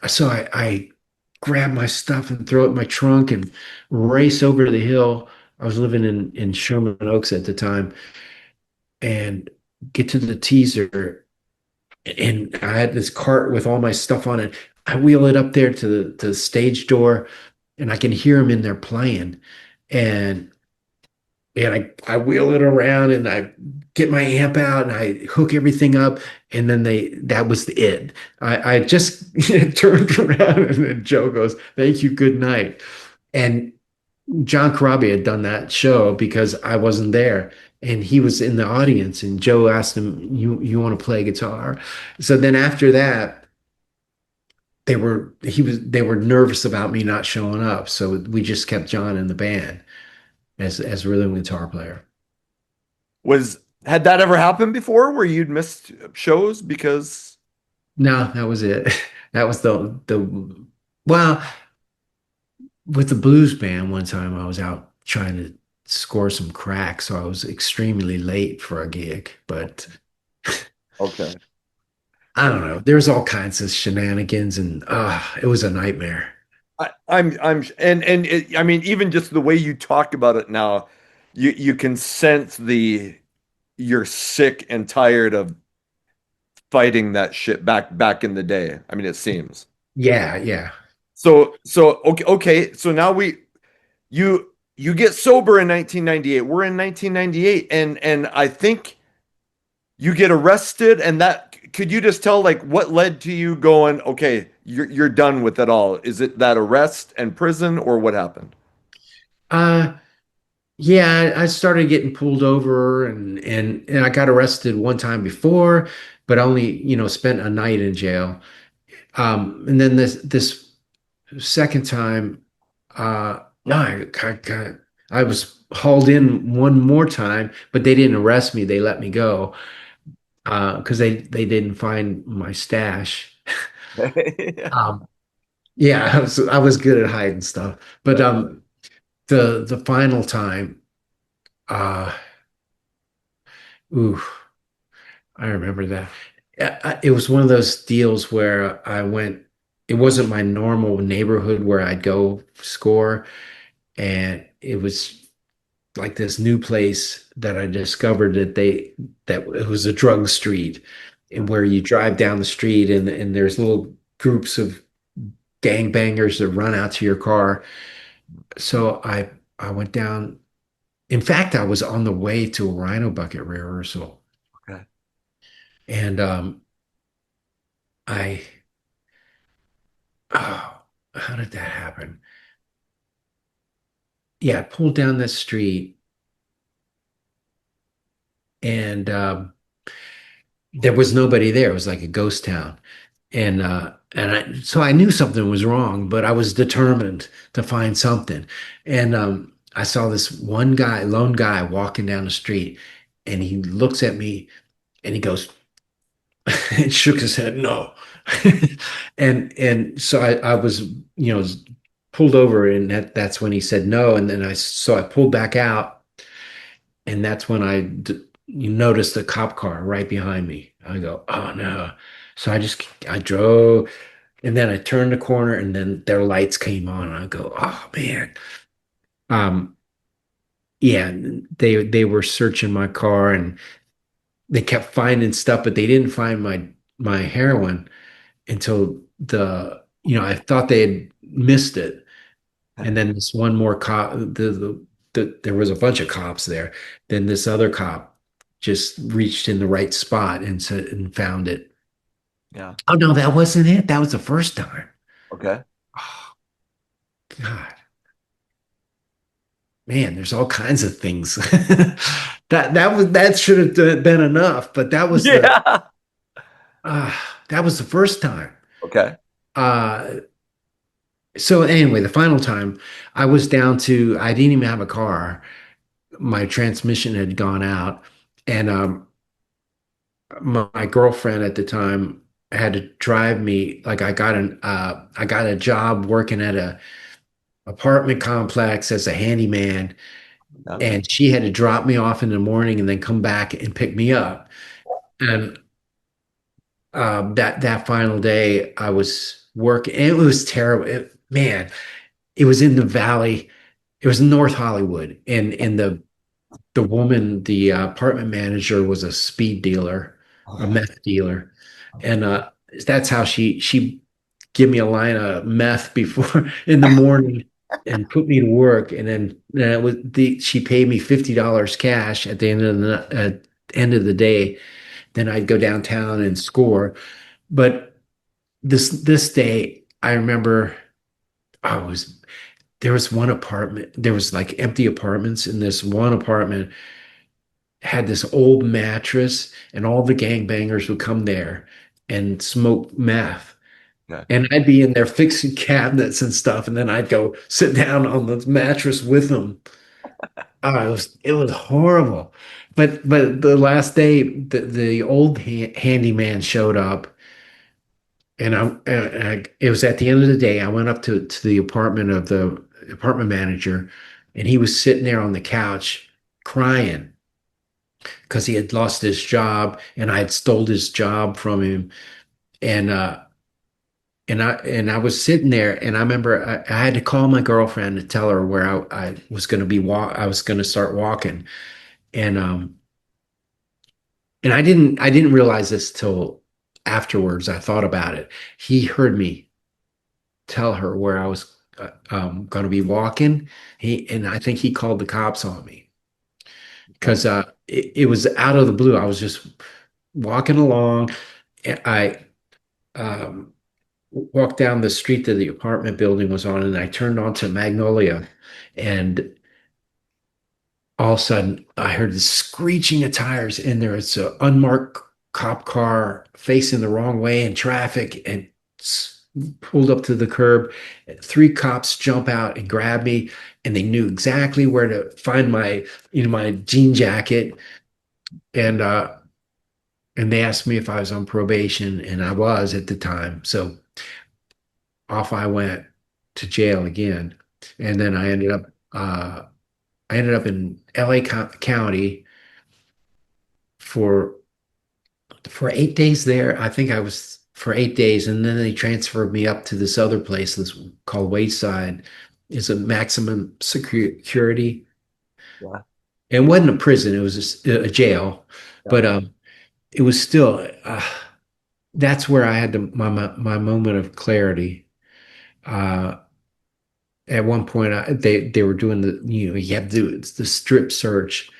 so I grab my stuff and throw it in my trunk and race over the hill. I was living in Sherman Oaks at the time, and get to the teaser, and I had this cart with all my stuff on it. I wheel it up there to the stage door, and I can hear them in there playing. And I wheel it around and I get my amp out and I hook everything up, and then that was it. I just turned around, and then Joe goes, "Thank you, good night." And John Corabi had done that show because I wasn't there, and he was in the audience, and Joe asked him, "You want to play guitar?" So then after that, they were nervous about me not showing up, so we just kept John in the band. as a rhythm guitar player. Was had that ever happened before where you'd missed shows because No, that was it. That was the well, with the blues band one time I was out trying to score some crack, so I was extremely late for a gig. But okay. I don't know. There's all kinds of shenanigans, and it was a nightmare. And I mean, even just the way you talk about it now, you can sense you're sick and tired of fighting that shit back in the day. I mean, it seems. Yeah, yeah. So okay. So now you get sober in 1998. We're in 1998, and I think you get arrested, and that could you just tell like what led to you going, okay, you're done with it all? Is it that arrest and prison, or what happened? Uh yeah, I started getting pulled over and I got arrested one time before, but only, spent a night in jail. And then this second time, no, I was hauled in one more time, but they didn't arrest me. They let me go because they didn't find my stash. Um, yeah, I was good at hiding stuff. But the final time, uh, ooh, I remember that. It was one of those deals where I went. It wasn't my normal neighborhood where I'd go score, and it was like this new place that I discovered that it was a drug street, and where you drive down the street and there's little groups of gangbangers that run out to your car. So I went down. In fact, I was on the way to a Rhino Bucket rehearsal, Okay. and I oh, how did that happen? Yeah, I pulled down this street and there was nobody there. It was like a ghost town. So I knew something was wrong, but I was determined to find something. And I saw this one guy, lone guy, walking down the street, and he looks at me and he goes and shook his head, no. And so I was, pulled over, and that's when he said no. And then I pulled back out, and that's when you noticed the cop car right behind me. I go, oh no. So I drove, and then I turned the corner, and then their lights came on, and I go, oh man. Um, yeah, they were searching my car, and they kept finding stuff, but they didn't find my heroin until I thought they had missed it. And then this one more cop, there was a bunch of cops there. Then this other cop just reached in the right spot and said and found it. Yeah. Oh no, that wasn't it. That was the first time. Okay. Oh God, man, there's all kinds of things. That should have been enough, but Yeah. uh, that was the first time. Okay. Uh, so anyway, the final time I didn't even have a car. My transmission had gone out, and my girlfriend at the time had to drive me. Like I got a job working at a apartment complex as a handyman, Yeah. and she had to drop me off in the morning and then come back and pick me up. And that final day, I was working, and it was terrible. Man, it was in the valley. It was in North Hollywood, and the apartment manager was a speed dealer, a meth dealer, and that's how she give me a line of meth before in the morning and put me to work, and then she paid me $50 cash at the end of the day. Then I'd go downtown and score. But this day, I remember I was there was one apartment. There was like empty apartments, and this one apartment had this old mattress, and all the gangbangers would come there and smoke meth. Okay. And I'd be in there fixing cabinets and stuff, and then I'd go sit down on the mattress with them. Oh, it was horrible. But the last day, the old handyman showed up, it was at the end of the day. I went up to the apartment of the apartment manager, and he was sitting there on the couch crying because he had lost his job, and I had stole his job from him, and I was sitting there, and I remember I had to call my girlfriend to tell her where I was going to I was going to start walking, and I didn't realize this till afterwards. I thought about it. He heard me tell her where I was going to be walking. And I think he called the cops on me Okay. because it was out of the blue. I was just walking along. And I um, walked down the street that the apartment building was on, and I turned onto Magnolia, and all of a sudden I heard the screeching of tires, and there was an unmarked cop car facing the wrong way in traffic and pulled up to the curb. Three cops jump out and grab me, and they knew exactly where to find my jean jacket, and they asked me if I was on probation, and I was at the time. So off I went to jail again, and then I ended up in LA County for 8 days there. I think I was for 8 days, and then they transferred me up to this other place that's called Wayside. It's a maximum security. Yeah. It wasn't a prison; it was a jail, Yeah. but it was still. That's where I had my moment of clarity. Uh, at one point, they were doing you have to do the strip search,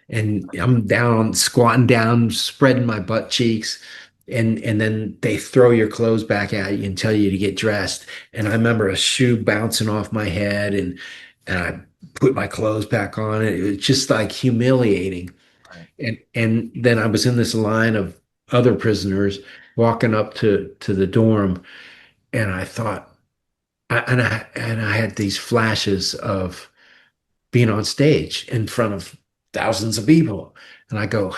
and I'm down, squatting down, spreading my butt cheeks, and then they throw your clothes back at you and tell you to get dressed. And I remember a shoe bouncing off my head, and I put my clothes back on. It was just like humiliating. Right. And then I was in this line of other prisoners walking up to the dorm, and I thought, and I had these flashes of being on stage in front of thousands of people. And I go,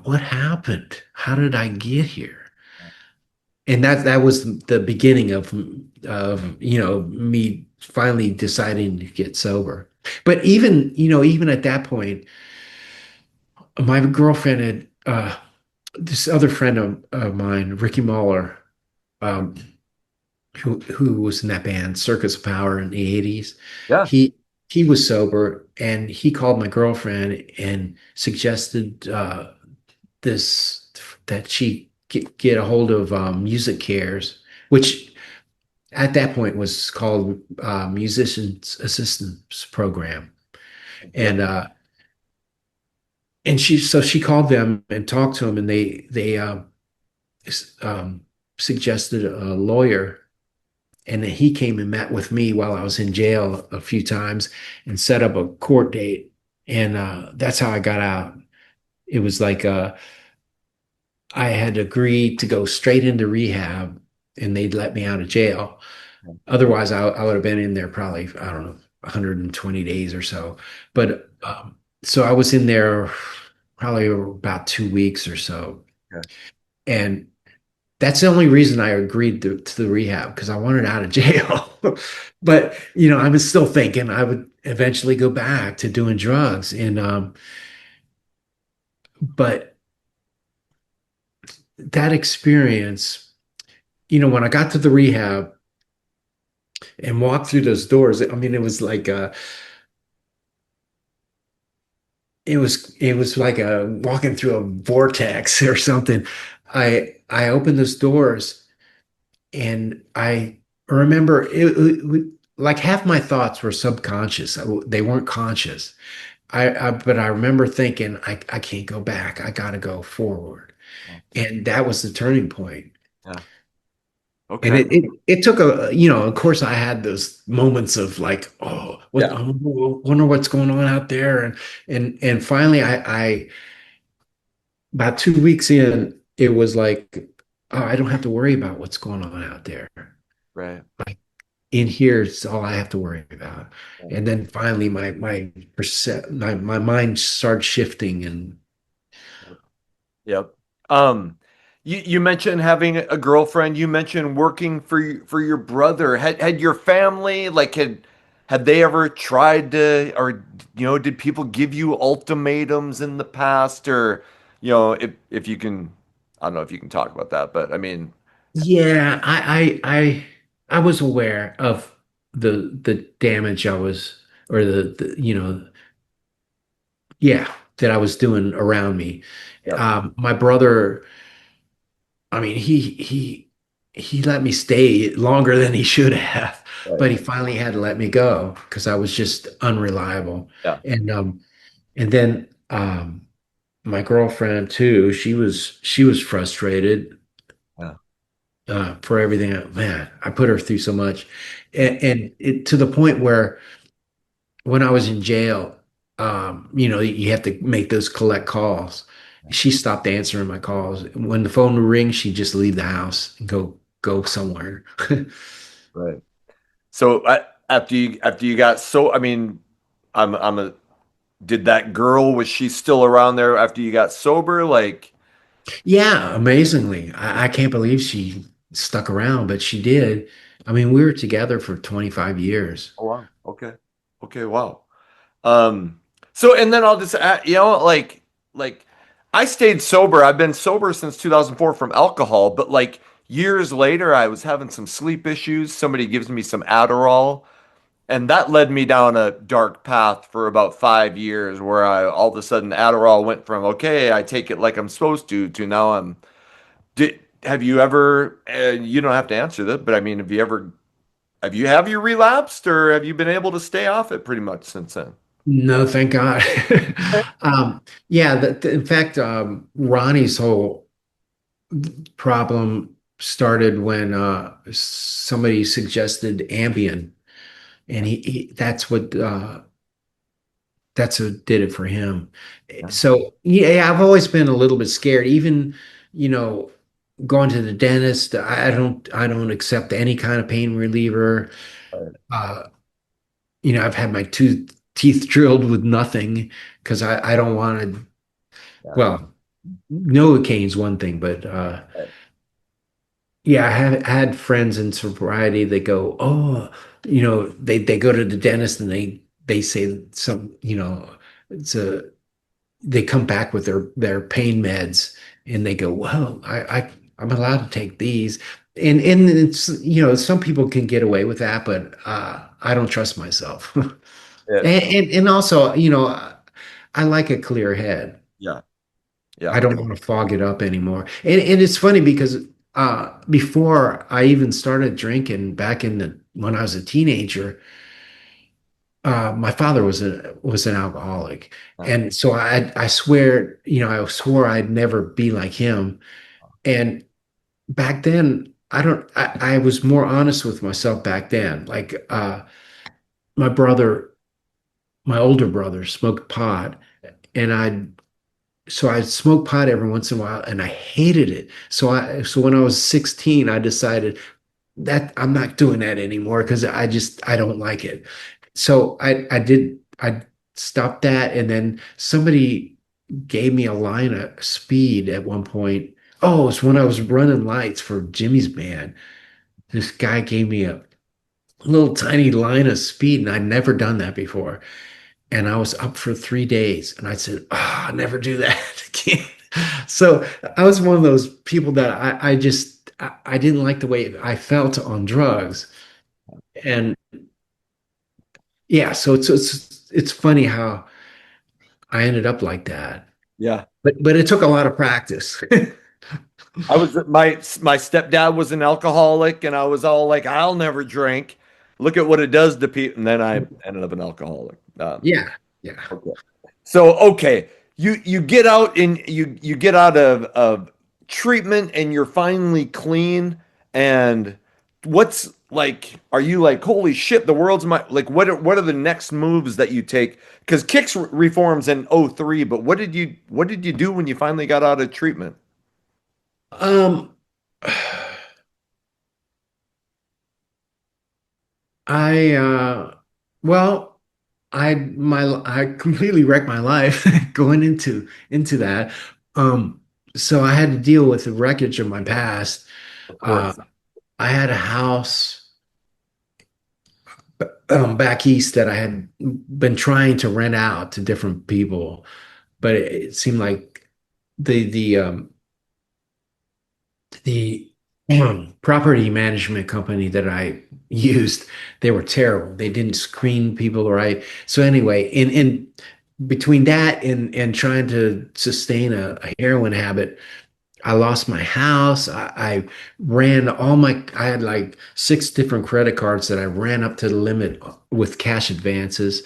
what happened? How did I get here? And that was the beginning of me finally deciding to get sober. But even at that point, my girlfriend had this other friend of mine, Ricky Muller, um, who was in that band, Circus of Power in the 80s. Yeah. He was sober, and he called my girlfriend and suggested this that she get a hold of Music Cares, which at that point was called Musicians Assistance Program. Yeah. And she called them and talked to them, and they um, suggested a lawyer. And then he came and met with me while I was in jail a few times and set up a court date. And that's how I got out. It was like I had agreed to go straight into rehab, and they'd let me out of jail. Otherwise, I would have been in there probably, I don't know, 120 days or so. But so I was in there probably about 2 weeks or so. Yeah. And that's the only reason I agreed to the rehab, because I wanted out of jail. But I was still thinking I would eventually go back to doing drugs. And but that experience, when I got to the rehab and walked through those doors, I mean, it was like it was like walking through a vortex or something. I opened those doors, and I remember like half my thoughts were subconscious. They weren't conscious. But I remember thinking, I can't go back. I got to go forward. And that was the turning point. Yeah. And Okay. it took of course I had those moments of like, oh, Yeah. I wonder what's going on out there. And finally I about 2 weeks in, it was like, oh, I don't have to worry about what's going on out there. Right. in here is all I have to worry about. And then finally my mind starts shifting and Yep. Um, you mentioned having a girlfriend. You mentioned working for your brother. Had your family like had they ever tried to, or did people give you ultimatums in the past, or if you can, I don't know if you can talk about that, but I mean, yeah, I was aware of the damage I was or the yeah, that I was doing around me. yep, My brother, I mean, he let me stay longer than he should have, right, but he finally had to let me go because I was just unreliable. yeah, And then my girlfriend too, she was frustrated yeah, for everything. Man, I put her through so much, and it to the point where when I was in jail, you have to make those collect calls. She stopped answering my calls. When the phone would ring, she'd just leave the house and go somewhere. right. So after you got so, I mean, I'm a did that girl, was she still around there after you got sober? Like, Yeah, amazingly. I can't believe she stuck around, but she did. I mean, we were together for 25 years. oh wow, okay, okay, wow. Um, so and then I'll just add, like I stayed sober. I've been sober since 2004 from alcohol, but like years later, I was having some sleep issues. Somebody gives me some Adderall, and that led me down a dark path for about 5 years, where I all of a sudden Adderall went from okay, I take it like I'm supposed to now I'm. Did have you ever? You don't have to answer that, but I mean, have you relapsed, or have you been able to stay off it pretty much since then? No, thank God. Yeah, in fact, Ronnie's whole problem started when somebody suggested Ambien, and that's what did it for him. Yeah. So yeah, I've always been a little bit scared. Even you know, going to the dentist, I don't accept any kind of pain reliever. Right. Uh, I've had my teeth drilled with nothing because I don't want to. Yeah. Well, Novocaine's one thing, but Right. yeah, I have had friends in sobriety that go, oh, they go to the dentist and they say it's a they come back with their pain meds and they go, well, I'm allowed to take these. And it's some people can get away with that, but I don't trust myself. and, Yeah. and also, I like a clear head. Yeah. I Yeah. don't want to fog it up anymore. And it's funny because before I even started drinking back when I was a teenager, my father was an alcoholic, Yeah. and so I swear, I swore I'd never be like him. And back then, I was more honest with myself back then. Like my brother, my older brother, smoked pot, and I'd smoke pot every once in a while, and I hated it. So when I was 16, I decided that I'm not doing that anymore because I don't like it. So I stopped that, and then somebody gave me a line of speed at one point. Oh, it's when I was running lights for Jimmy's band. This guy gave me a little tiny line of speed, and I'd never done that before. And I was up for 3 days, and I said, "Oh, I'll never do that again." So I was one of those people that I didn't like the way I felt on drugs. And yeah, so it's funny how I ended up like that. Yeah. But it took a lot of practice. My stepdad was an alcoholic, and I was all like, I'll never drink. Look at what it does to people, and then I ended up an alcoholic. Yeah, yeah. Okay. So okay, you get out and you get out of treatment, and you're finally clean. And what's like? Are you like, holy shit, the world's my like? What are the next moves that you take? Because Kix reforms in '03, but what did you do when you finally got out of treatment? Um I well, I completely wrecked my life going into that. Um, so I had to deal with the wreckage of my past. Of Uh, course. I had a house back east that I had been trying to rent out to different people, but it seemed like the property management company that I used, they were terrible. They didn't screen people right. So anyway, in between that and trying to sustain a heroin habit, I lost my house. I ran all my, I had like six different credit cards that I ran up to the limit with cash advances.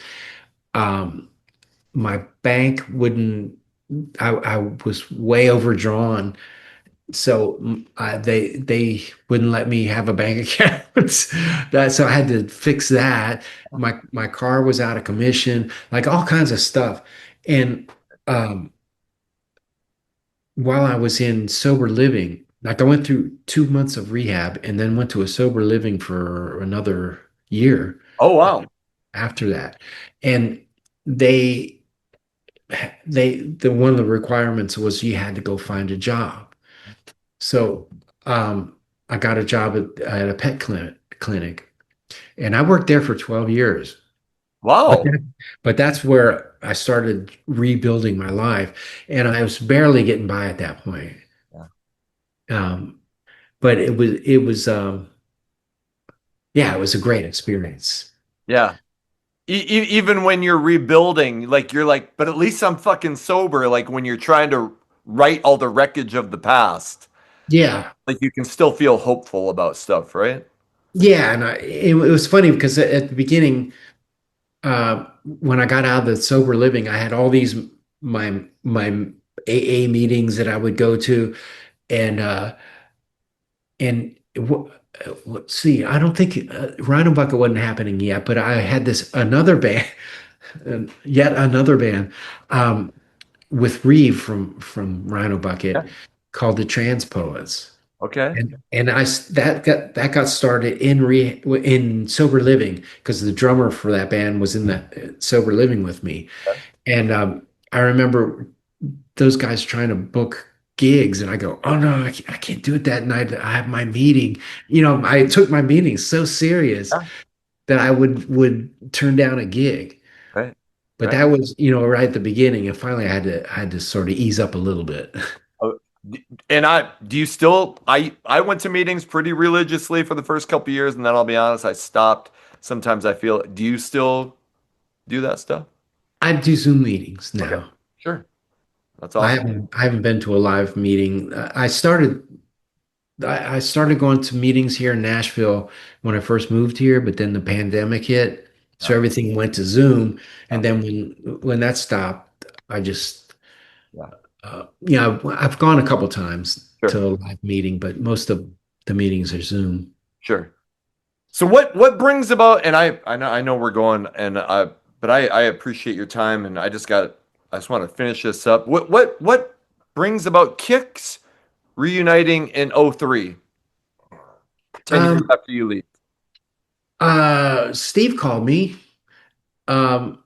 Um, my bank wouldn't, I was way overdrawn. So they wouldn't let me have a bank account. So I had to fix that. My car was out of commission, like all kinds of stuff. And um, while I was in sober living, like I went through 2 months of rehab and then went to a sober living for another year Oh wow. after that. And they the one of the requirements was you had to go find a job. So um, I got a job at a pet clinic, and I worked there for 12 years. But Wow. but that's where I started rebuilding my life, and I was barely getting by at that point. Yeah. Um, but it was yeah, it was a great experience. Yeah. Even when you're rebuilding, like you're like, but at least I'm fucking sober. Like when you're trying to right all the wreckage of the past, Yeah, like you can still feel hopeful about stuff, right? yeah, and it was funny because at the beginning, when I got out of the sober living, I had all these my AA meetings that I would go to, and let's see, I don't think Rhino Bucket wasn't happening yet, but I had this another band, yet another band, um, with Reeve from Rhino Bucket Yeah. called the Trans Poets. Okay. And that got started in sober living because the drummer for that band was in the sober living with me, Yeah. and I remember those guys trying to book gigs, and I go, oh no, I can't do it that night. I have my meeting. I took my meeting so serious Yeah. that I would turn down a gig. Right. But Right. that was right at the beginning, and finally I had to sort of ease up a little bit. Oh, and I do you still I went to meetings pretty religiously for the first couple years, and then I'll be honest, I stopped. Sometimes I feel, do you still do that stuff? I do Zoom meetings Okay. now. Sure. That's I awesome. haven't I haven't been to a live meeting. I started going to meetings here in Nashville when I first moved here, but then the pandemic hit, so Yeah. everything went to Zoom. Yeah. And then when that stopped, I just Yeah. I've gone a couple times Sure. to a live meeting, but most of the meetings are Zoom. Sure. So what brings about, and I know we're going, and but I appreciate your time, and I just want to finish this up. What brings about Kicks reuniting in '03, 10 years Um, after you leave? Steve called me. Um,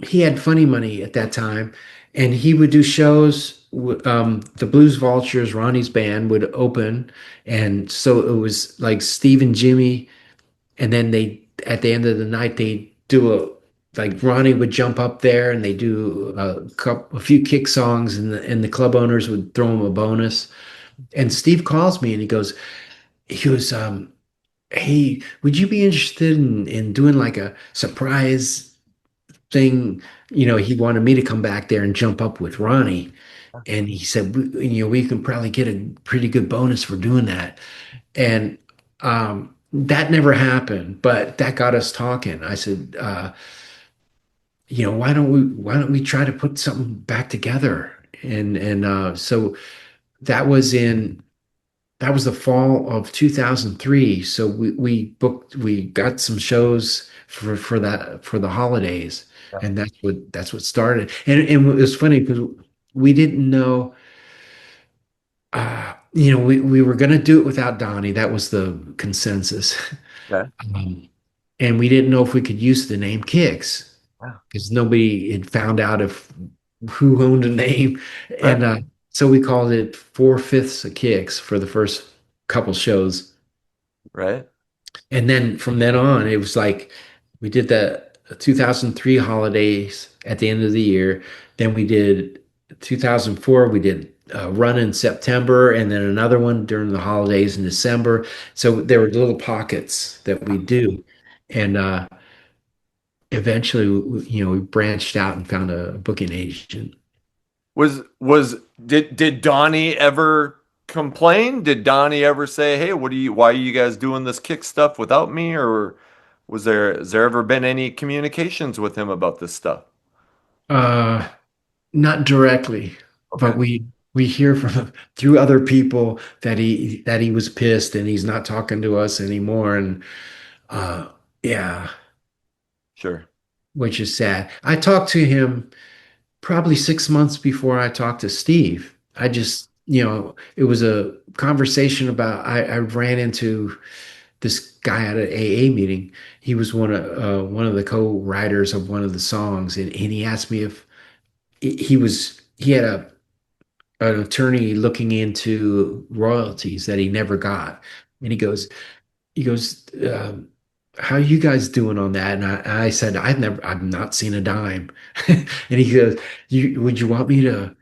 he had Funny Money at that time, and he would do shows. The Blues Vultures, Ronnie's band, would open, and so it was like Steve and Jimmy, and then they at the end of the night they do a like Ronnie would jump up there and they do a few kick songs, and the club owners would throw him a bonus. And Steve calls me and he goes, hey, would you be interested in doing like a surprise thing? He wanted me to come back there and jump up with Ronnie. And he said, we can probably get a pretty good bonus for doing that. And that never happened, but that got us talking. I said, why don't we try to put something back together? And so that was in that was the fall of 2003. So we got some shows for the holidays, Yeah. and that's what started. And it was funny because we didn't know. we were gonna do it without Donnie. That was the consensus. Okay. Um, and we didn't know if we could use the name Kix Yeah. because nobody had found out if who owned the name. Right. And so we called it Four Fifths of Kix for the first couple shows. Right. And then from then on, it was like we did the 2003 holidays at the end of the year. Then we did 2004, we did a run in September and then another one during the holidays in December. So there were little pockets that we do. And eventually, we branched out and found a booking agent. Did Donnie ever complain? Did Donnie ever say, "Hey, why are you guys doing this kick stuff without me?" Or has there ever been any communications with him about this stuff? Uh, Not directly, but Okay. we hear from through other people that he was pissed and he's not talking to us anymore. And uh, yeah, Sure. which is sad. I talked to him probably 6 months before I talked to Steve. I just, it was a conversation about I ran into this guy at an AA meeting. He was one of the co-writers of one of the songs, and he asked me if he had an attorney looking into royalties that he never got, and he goes, how are you guys doing on that? And I said, I've not seen a dime. And he goes, would you want me to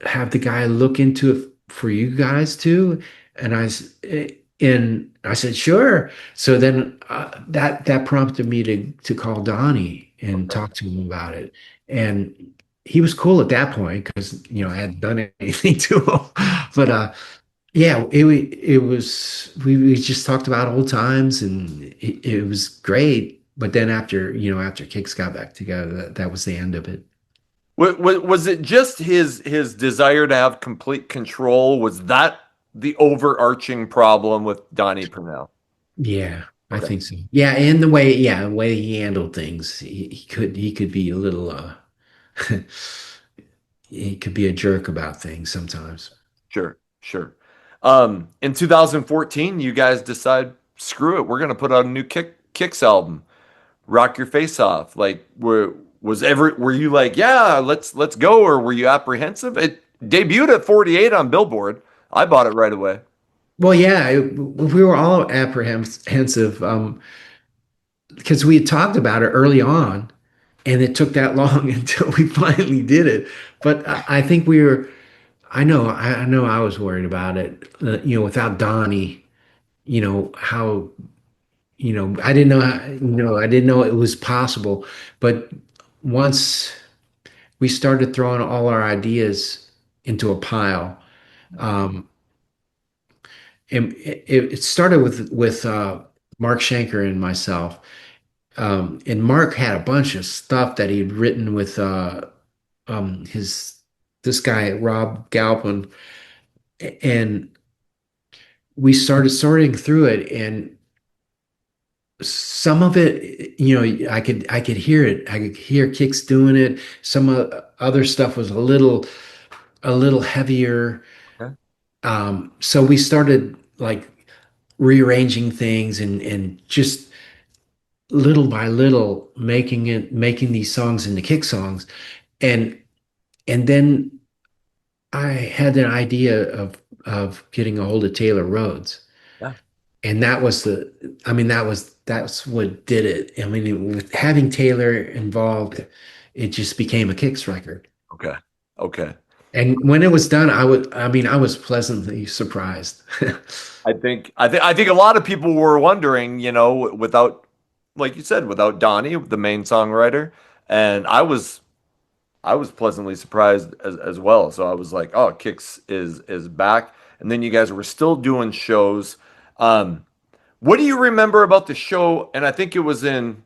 have the guy look into it for you guys too? And I said, sure. So then that prompted me to call Donnie and Okay. talk to him about it. And he was cool at that point because I hadn't done anything to him. But yeah, it was we just talked about old times and it was great. But then after Kicks got back together, that was the end of it. Was it just his desire to have complete control? Was that the overarching problem with Donnie Purnell? Yeah, I Okay. think so. Yeah, and the way he handled things, he could be a little he could be a jerk about things sometimes. Sure, sure. In 2014, you guys decide, screw it, we're gonna put out a new Kicks album, Rock Your Face Off. Like, were you like, yeah, let's go, or were you apprehensive? It debuted at 48 on Billboard. I bought it right away. Well, yeah, we were all apprehensive because we had talked about it early on, and it took that long until we finally did it. But I think we were. I know I was worried about it. Without Donnie, how I didn't know I didn't know it was possible. But once we started throwing all our ideas into a pile, um, and it started with Mark Shanker and myself. And Mark had a bunch of stuff that he'd written with his this guy Rob Galpin, and we started sorting through it, and some of it, I could hear it. I could hear Kix doing it. Some other stuff was a little heavier. Okay. So we started like rearranging things and just little by little making these songs into Kick songs. And and then I had an idea of getting a hold of Taylor Rhodes. Yeah. And that's what did it. I mean, with having Taylor involved, it just became a Kicks record. Okay. Okay. And when it was done, I was pleasantly surprised. I think a lot of people were wondering, without, like you said, without Donnie, the main songwriter, and I was pleasantly surprised as well. So I was like, oh, Kix is back. And then you guys were still doing shows. Um, what do you remember about the show? And I think it was in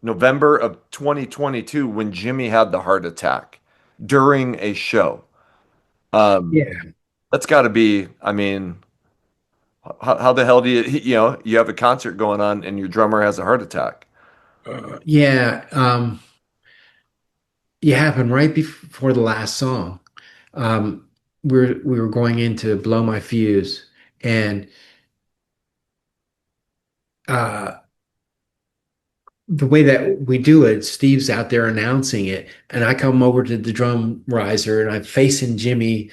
November of 2022 when Jimmy had the heart attack during a show. Um, Yeah. that's got to be, I mean, how the hell do you have a concert going on and your drummer has a heart attack? Yeah. It happened right before the last song. Um, we were going in to blow my fuse, and uh the way that we do it, Steve's out there announcing it, and I come over to the drum riser and I'm facing Jimmy,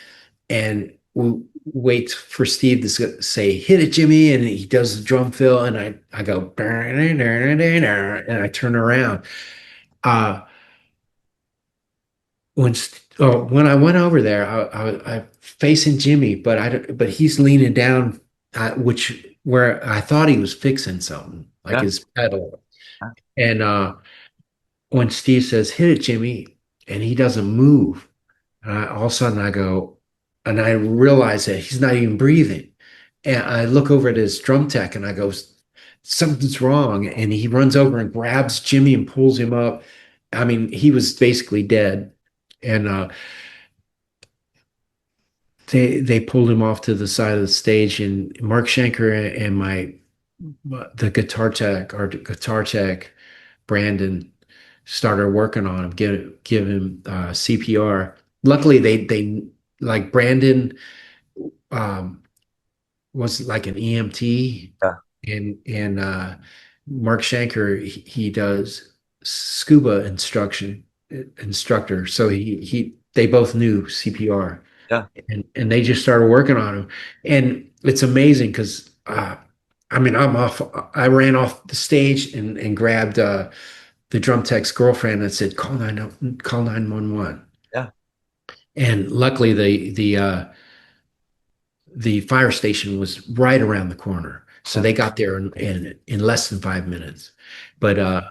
and we wait for Steve to say, "Hit it, Jimmy," and he does the drum fill, and I go, and I turn around. Uh, when I went over there, I facing Jimmy, but he's leaning down, which where I thought he was fixing something, like Yeah. his pedal, and when Steve says, "Hit it, Jimmy," and he doesn't move, and all of a sudden I go, and I realize that he's not even breathing. And I look over at his drum tech and I go, something's wrong. And he runs over and grabs Jimmy and pulls him up. I mean, he was basically dead. And they pulled him off to the side of the stage. And Mark Schenker and the guitar tech, Brandon, started working on him, give him CPR. Luckily, they like Brandon um, was like an EMT, Yeah. and Mark Shanker he does scuba instructor, so he they both knew CPR, Yeah. and they just started working on him, and it's amazing because I mean I ran off the stage and grabbed the drum tech's girlfriend and said call 911, Yeah. and luckily the fire station was right around the corner. So Yeah. they got there in less than 5 minutes. But Yeah.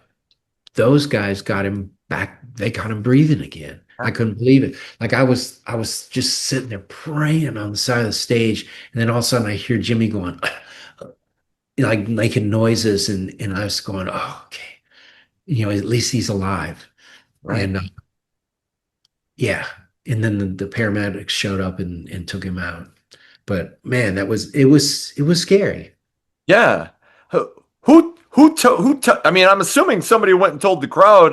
those guys got him back. They got him breathing again. I couldn't believe it. Like I was just sitting there praying on the side of the stage, and then all of a sudden I hear Jimmy going, like making noises, and I was going, oh, okay, at least he's alive. Right. And yeah, and then the paramedics showed up and took him out. But man, it was scary. Yeah. I mean, I'm assuming somebody went and told the crowd.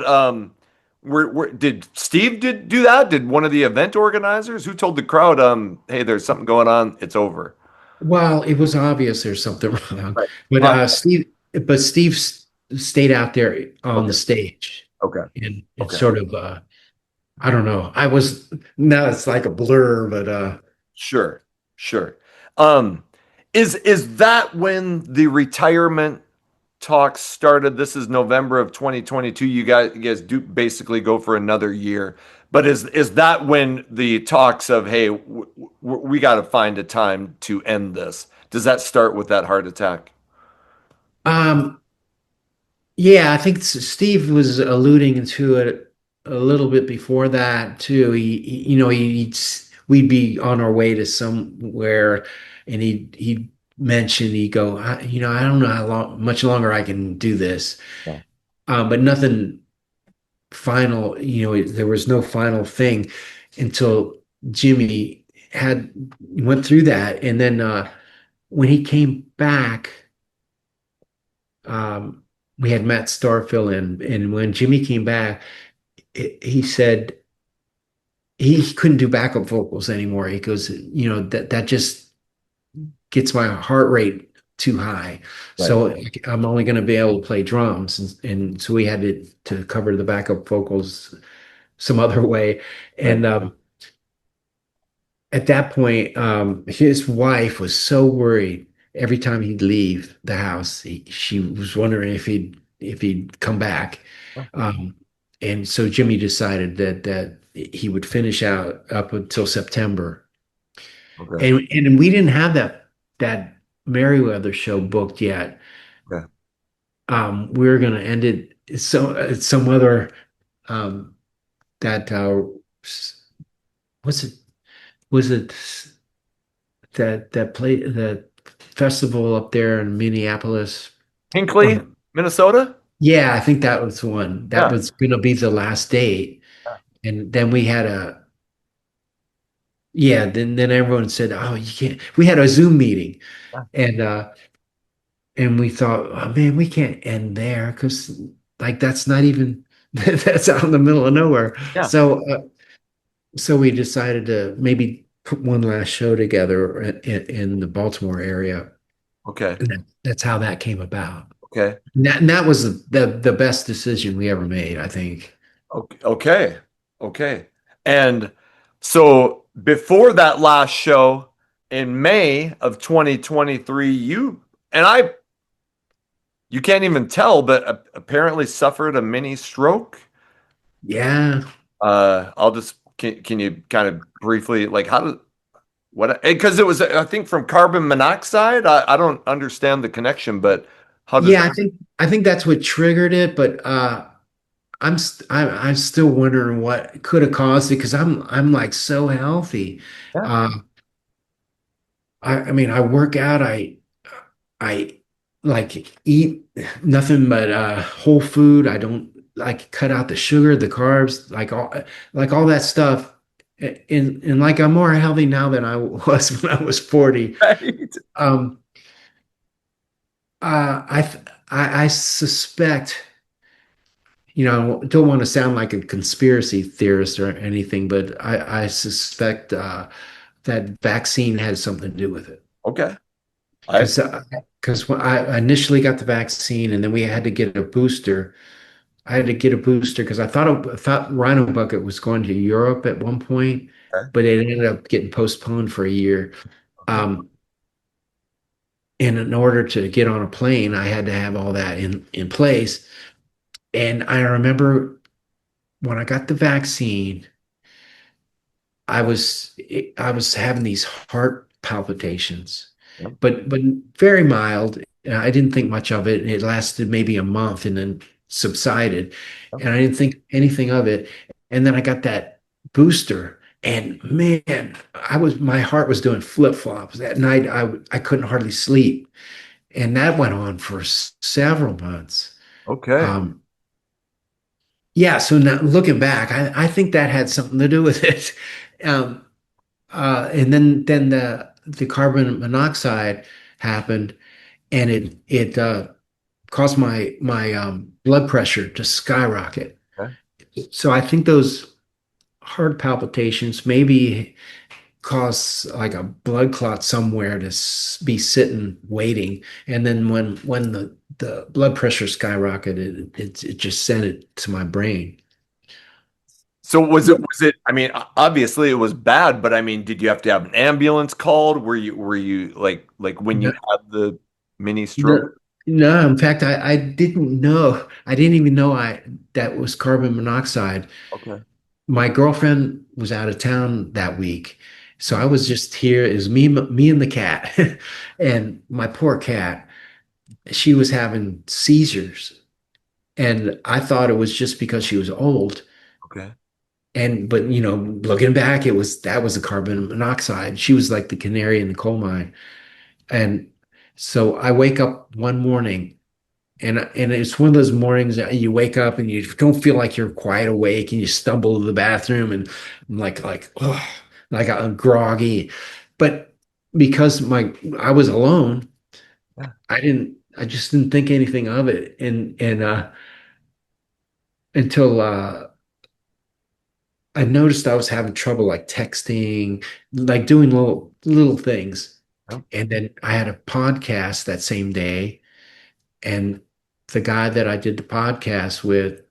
Did Steve did do that? Did one of the event organizers who told the crowd, hey, there's something going on. It's over. Well, it was obvious there's something wrong, Right. but Huh. Steve stayed out there on Okay. the stage, Okay. and Okay. sort of I don't know. I was Now it's like a blur, but Sure. Sure. Um, is that when the retirement talks started? This is November of 2022. You guys do basically go for another year. But is that when the talks of, hey, we got to find a time to end this? Does that start with that heart attack? um, yeah, I think Steve was alluding to it a little bit before that too. We'd be on our way to somewhere, and he'd mention he'd go, I don't know much longer I can do this, Yeah. but nothing final. There was no final thing until Jimmy had went through that, and then when he came back. Um, we had Matt Starfill in, and when Jimmy came back, he said he couldn't do backup vocals anymore. He goes, that just gets my heart rate too high. Right. So I'm only going to be able to play drums, and so we had to cover the backup vocals some other way. Right. And at that point, his wife was so worried every time he'd leave the house. She was wondering if he'd come back. Um, and so Jimmy decided that he would finish out up until September. Okay. And we didn't have that Merriweather show booked yet. Okay. We were going to end it some other that what's it was it that play the festival up there in Minneapolis. Hinkley, Minnesota? Yeah, I think that was the one. That Yeah. was going to be the last date. Yeah. And then we had then everyone said, "Oh, you can't." We had a Zoom meeting, Yeah. and we thought, "Oh man, we can't end there because like that's not even that's out in the middle of nowhere." Yeah. So we decided to maybe put one last show together in the Baltimore area. Okay. And that's how that came about. Okay. And that was the best decision we ever made, I think. Okay. Okay. Okay. And so before that last show in May of 2023, you can't even tell, but apparently suffered a mini stroke. Yeah. I'll just can you kind of briefly like how did what because it was I think from carbon monoxide. I don't understand the connection, but how does Yeah, I think that's what triggered it, but I'm still wondering what could have caused it because I'm like so healthy. yeah. Uh I mean I work out, I like eat nothing but whole food. I don't like cut out the sugar, the carbs, like all that stuff. And like I'm more healthy now than I was when I was 40. Right. Um I suspect, don't want to sound like a conspiracy theorist or anything, but I suspect that vaccine has something to do with it. Okay. I Because when I initially got the vaccine and then we had to get a booster, I had to get a booster because I thought Rhino Bucket was going to Europe at one point, okay. but it ended up getting postponed for a year. Okay. Um, and in order to get on a plane, I had to have all that in place. And I remember when I got the vaccine, I was I was having these heart palpitations, Yep. but very mild. I didn't think much of it. It lasted maybe a month and then subsided, Yep. and I didn't think anything of it. And then I got that booster, and man, my heart was doing flip-flops. That night I couldn't hardly sleep, and that went on for several months. Okay. Um, yeah, so now looking back, I think that had something to do with it. Um, and then the carbon monoxide happened, and it caused my blood pressure to skyrocket. Okay. So I think those heart palpitations maybe cause like a blood clot somewhere to be sitting waiting, and then when the blood pressure skyrocketed, it just sent it to my brain. So was it I mean obviously it was bad, but I mean did you have to have an ambulance called? Were you like when you No, had the mini stroke? no, no. In fact, I didn't know. I didn't even know I that was carbon monoxide. Okay. My girlfriend was out of town that week, so I was just here. It was me and the cat, and my poor cat. She was having seizures, and I thought it was just because she was old. Okay. And but looking back, that was the carbon monoxide. She was like the canary in the coal mine. And so I wake up one morning, and it's one of those mornings that you wake up and you don't feel like you're quite awake, and you stumble to the bathroom, and I'm like oh, like I'm groggy. But because I was alone, Yeah. I just didn't think anything of it. And until I noticed I was having trouble like texting, like doing little things. Yeah. And then I had a podcast that same day, and the guy that I did the podcast with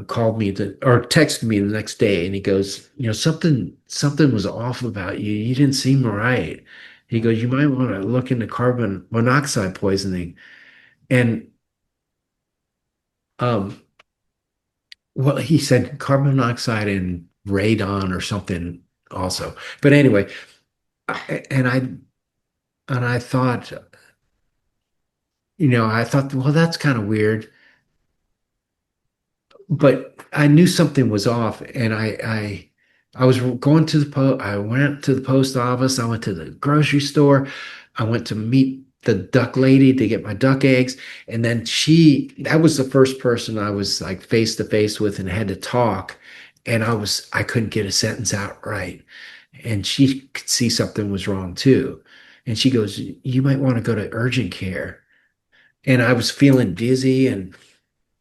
called me or texted me the next day, and he goes, something was off about you. You didn't seem right. He goes, you might want to look into carbon monoxide poisoning. And um, well, he said carbon monoxide and radon or something also. But anyway, and I thought, well, that's kind of weird. But I knew something was off, and I was going to I went to the post office, I went to the grocery store, I went to meet the duck lady to get my duck eggs, and then that was the first person I was like face to face with and had to talk, and I couldn't get a sentence out right, and she could see something was wrong too, and she goes, you might want to go to urgent care, and I was feeling dizzy. And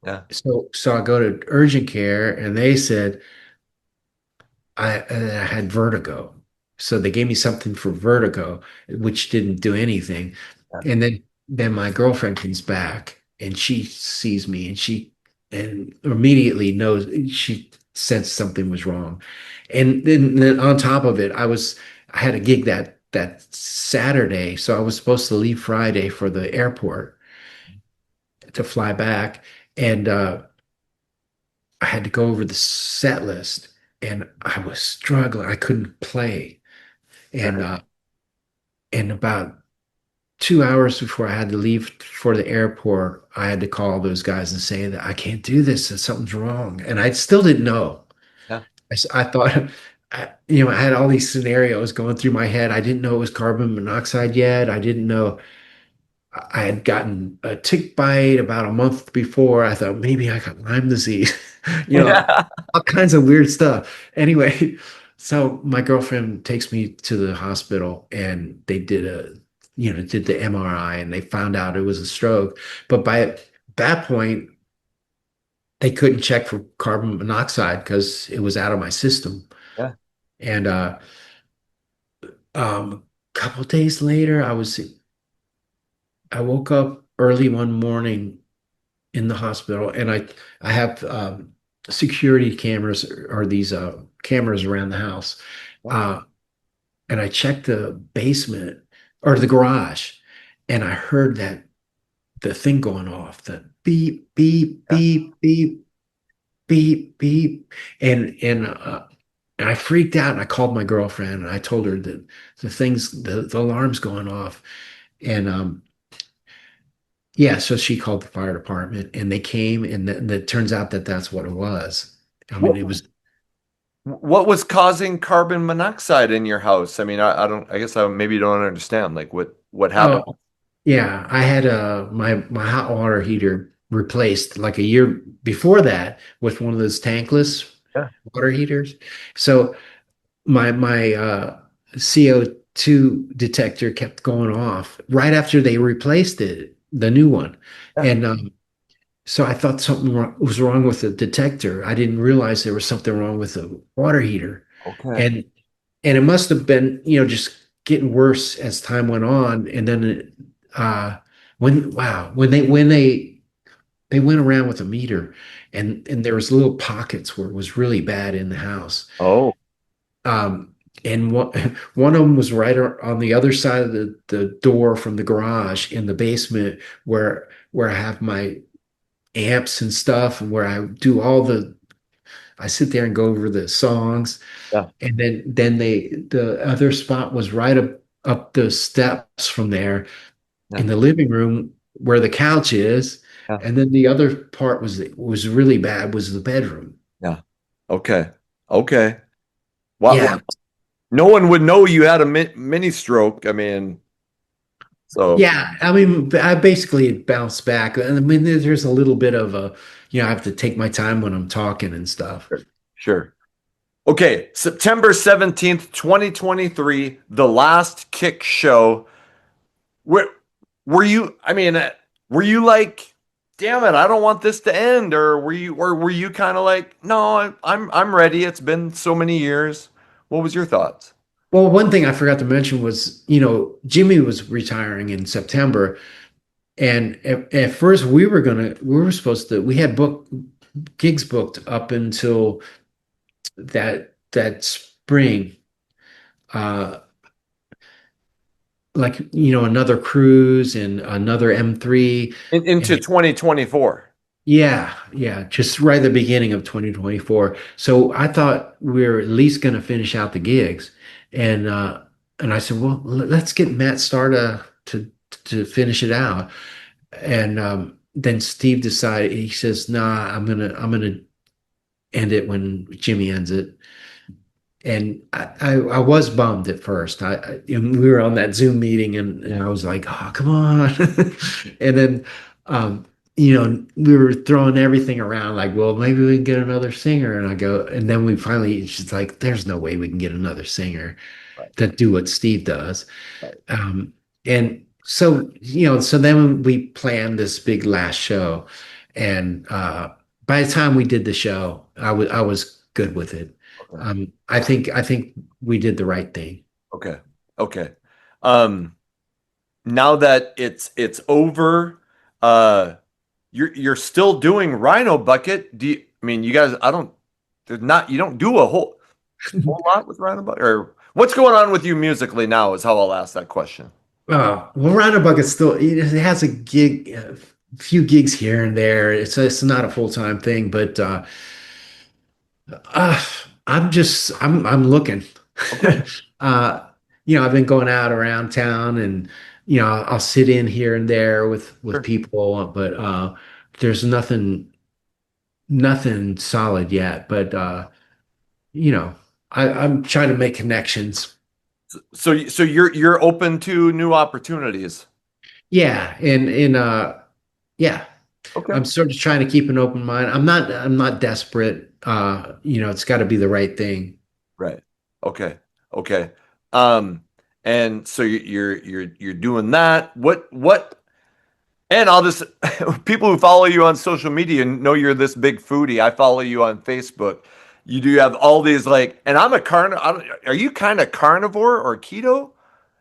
Yeah. so I go to urgent care, and they said, I had vertigo. So they gave me something for vertigo, which didn't do anything. Yeah. And then my girlfriend comes back and she sees me and immediately knows she sensed something was wrong. And then on top of it, I had a gig that Saturday, so I was supposed to leave Friday for the airport to fly back. And I had to go over the set list and I was struggling. I couldn't play. And about 2 hours before I had to leave for the airport, I had to call those guys and say that I can't do this, that something's wrong. And I still didn't know. Yeah. I thought, I had all these scenarios going through my head. I didn't know it was carbon monoxide yet. I didn't know I had gotten a tick bite about a month before. I thought maybe I got Lyme disease, you know, Yeah. all kinds of weird stuff. Anyway, so my girlfriend takes me to the hospital and they did the MRI and they found out it was a stroke. But by that point, they couldn't check for carbon monoxide because it was out of my system. Yeah. And a couple days later, I woke up early one morning in the hospital, and I have security cameras or these cameras around the house, Yeah. and I checked the basement or the garage, and I heard that the thing going off, the beep beep Yeah. beep beep beep beep, and I freaked out, and I called my girlfriend, and I told her that the alarm's going off, and yeah, so she called the fire department and they came and it turns out that that's what it was. I mean, What, it was, what was causing carbon monoxide in your house? I mean, I don't, I guess I maybe you don't understand like what happened. oh, yeah, I had my hot water heater replaced like a year before that with one of those tankless Yeah. water heaters. So my CO2 detector kept going off right after they replaced it, the new one. Yeah. And so I thought something was wrong with the detector. I didn't realize there was something wrong with the water heater. Okay. And it must have been, just getting worse as time went on. And then when they went around with a meter and there was little pockets where it was really bad in the house. Oh, And one of them was right on the other side of the door from the garage in the basement where I have my amps and stuff and where I sit there and go over the songs. yeah. And then the other spot was right up the steps from there Yeah. in the living room where the couch is. Yeah. And then the other part was really bad was the bedroom. Yeah. Okay. Okay. What, Yeah. no one would know you had a mini stroke. I mean, so Yeah, I mean, I basically bounced back. And I mean, there's a little bit of I have to take my time when I'm talking and stuff. sure. Okay, September 17th, 2023, the last Kick show. Where were you? I mean, were you like, damn it, I don't want this to end, or were you kind of like, no, I'm ready. It's been so many years. What was your thoughts? Well, one thing I forgot to mention was, Jimmy was retiring in September, and at first we had gigs booked up until that spring, uh, like another cruise and another M3, Into and 2024. yeah, just right at the beginning of 2024. So I thought we were at least going to finish out the gigs, and I said, well, let's get Matt Starda to finish it out. And then Steve decided, he says, nah, I'm gonna end it when Jimmy ends it. And I was bummed at first. And we were on that Zoom meeting, and I was like, "Oh, come on!" And then, we were throwing everything around, like, "Well, maybe we can get another singer." And I go, and then we finally, she's like, "There's no way we can get another singer Right. to do what Steve does." Right. And so, so then we planned this big last show, and by the time we did the show, I was good with it. Okay. I think we did the right thing. Okay. Okay. Um, Now that it's over, uh, you're still doing Rhino Bucket. I mean, you guys? I don't. There's not. You don't do a whole lot with Rhino Bucket, or what's going on with you musically now? Is how I'll ask that question. Well, Roundabout is still it has a few gigs here and there. It's not a full-time thing, but uh, I'm looking. Okay. uh, I've been going out around town, and I'll sit in here and there with Sure. people, but there's nothing solid yet. But you know, I'm trying to make connections. So you're open to new opportunities. Yeah, and yeah, Okay. I'm sort of trying to keep an open mind. I'm not desperate. It's got to be the right thing. Right. Okay. Okay. Um, and so you're doing that. What? And I'll just people who follow you on social media know you're this big foodie. I follow you on Facebook. You do have all these like, and I'm a Are you kind of carnivore or keto?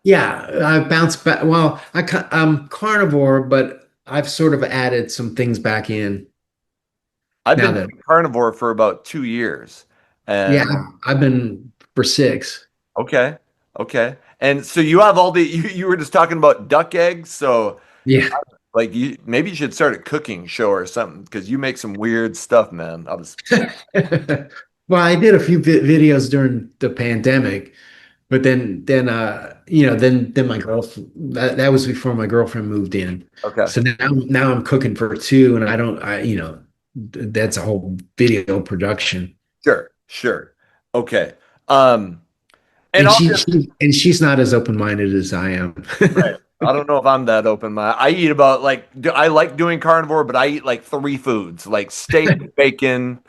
Yeah, I bounce back. Well, I'm carnivore, but I've sort of added some things back in I've now been that, doing carnivore for about 2 years, yeah, and I've been for 6. okay, okay. And so you have all the you were just talking about duck eggs, so Yeah. like you maybe you should start a cooking show or something because you make some weird stuff, man. I was Well, I did a few videos during the pandemic, but then my girlfriend that was before my girlfriend moved in. okay. So now I'm cooking for two, and I don't I that's a whole video production. Sure, sure. Okay. Um, and And I'll she's not as open-minded as I am. right. I don't know if I'm that open minded. I eat about I like doing carnivore, but I eat like three foods, like steak, bacon,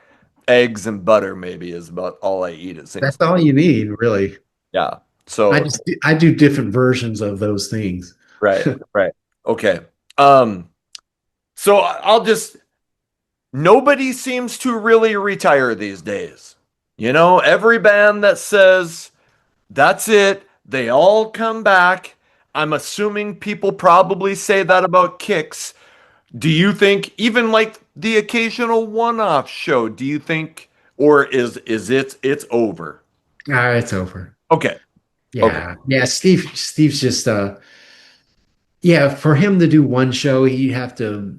eggs, and butter. Maybe is about all I eat. It That's seems. all you need, really. Yeah. I So just I do different versions of those things. right, right. Okay. Um. So I'll just. Nobody seems to really retire these days. Every band that says that's it, they all come back. I'm assuming people probably say that about Kicks. Do you think even like the occasional one-off show, do you think or is it's over? It's over. Okay. Okay. Yeah. Steve's just yeah, for him to do one show, he'd have to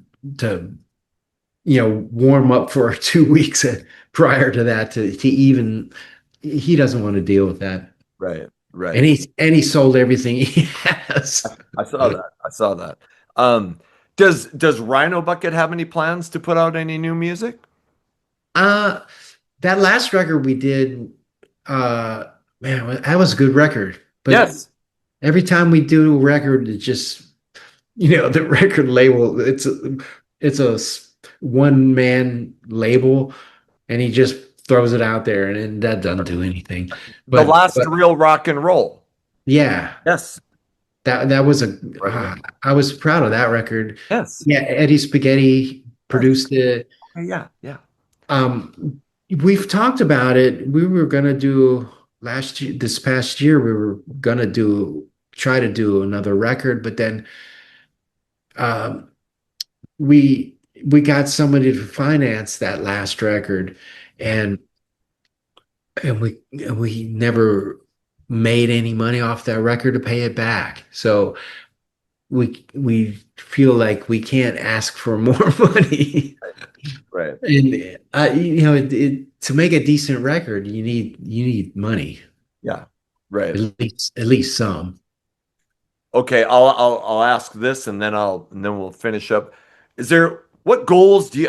warm up for 2 weeks prior to that to even he doesn't want to deal with that. Right. And Right. he sold everything he has. I saw that. I saw that. Um does Rhino Bucket have any plans to put out any new music? Uh that last record we did, uh man, that was a good record. But Yes. every time we do a record, it just the record label, it's a one man label, and he just throws it out there, and that doesn't do anything. The But last real rock and roll. yeah, Yes. that was Right. I was proud of that record. Yes. Yeah, Eddie Spaghetti Yes. produced it. Yeah. Yeah. We've talked about it. We were gonna do last year, this past year, we were gonna try to do another record, but then um, we got somebody to finance that last record, and we never made any money off that record to pay it back. So we feel like we can't ask for more money. Right. And to make a decent record, you need money, Yeah. Right. at least some. Okay, I'll ask this and then we'll finish up. Is there what goals do you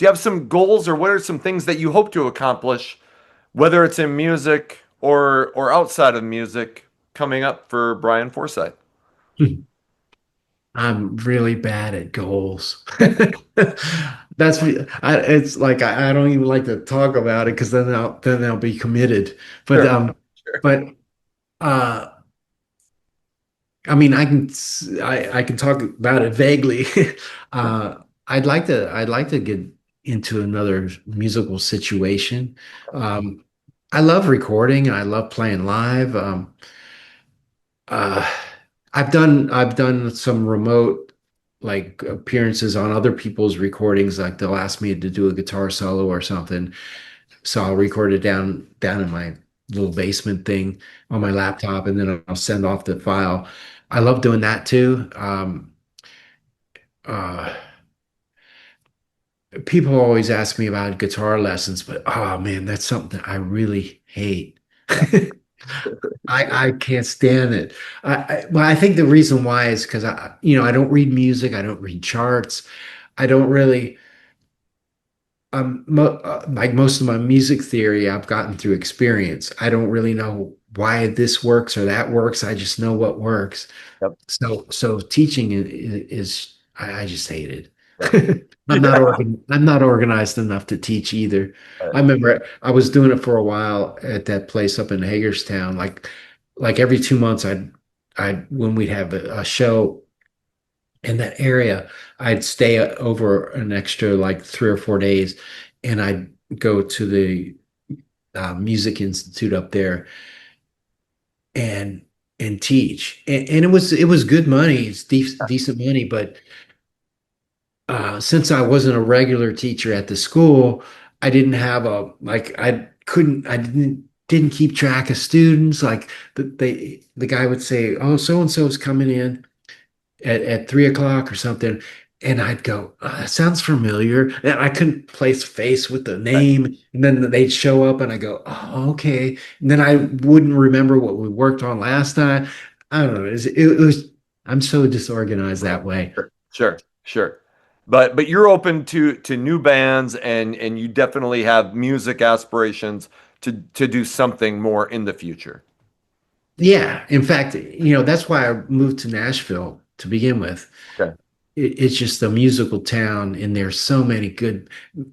have some goals or what are some things that you hope to accomplish, whether it's in music or outside of music coming up for Brian Forsythe? I'm really bad at goals. Okay. It's like I don't even like to talk about it because then I'll be committed. But Sure, um, sure. but uh, I mean, I can talk about it vaguely. I'd like to get into another musical situation. Um, I love recording. I love playing live. Uh, I've done some remote like appearances on other people's recordings. Like they'll ask me to do a guitar solo or something, so I'll record it down in my little basement thing on my laptop, and then I'll send off the file. I love doing that too. Uh, People always ask me about guitar lessons, but oh man, that's something I really hate. Yeah. I can't stand it. Well, I think the reason why is because I don't read music, I don't read charts, I don't really like most of my music theory I've gotten through experience. I don't really know why this works or that works. I just know what works. Yep. So teaching is I just hate Yep. it. Yeah. I'm not organized enough to teach either. I remember I was doing it for a while at that place up in Hagerstown. Like every 2 months I'd when we'd have a show in that area, I'd stay over an extra like 3 or 4 days, and I'd go to the Music Institute up there and and teach. And it was good money. It's decent money, but since I wasn't a regular teacher at the school, I didn't have a like I didn't keep track of students. Like the guy would say, "Oh, so and so is coming in at 3 o'clock or something." And I'd go, "Oh, that sounds familiar." And I couldn't place face with the Right. name. And then they'd show up and I go, "Oh, okay." And then I wouldn't remember what we worked on last time. I don't know. I'm so disorganized that way. Sure. Sure. Sure. But you're open to new bands and you definitely have music aspirations to do something more in the future. Yeah. In fact, that's why I moved to Nashville to begin with. Okay. It's just a musical town, and there's so many good.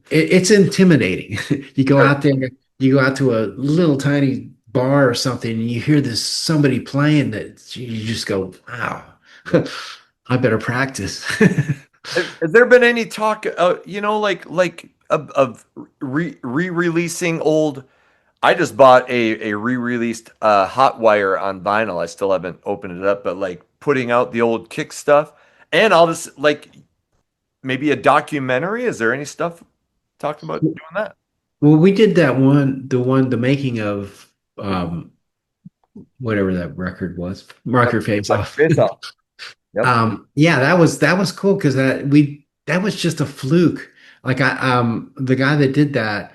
It's intimidating. You go Sure. out there, you go out to a little tiny bar or something, and you hear this somebody playing that you just go, "Wow, Yeah. I better practice." Has there been any talk, like of re-releasing old? I just bought a re-released Hot Wire on vinyl. I still haven't opened it up, but like putting out the old Kick stuff, and I'll just like maybe a documentary. Is there any stuff talking about doing that? Well, we did that one, the making of whatever that record was, Mark Yep. Your Face Like Off. face off. Yep. Yeah, that was cool because that was just a fluke. Like the guy that did that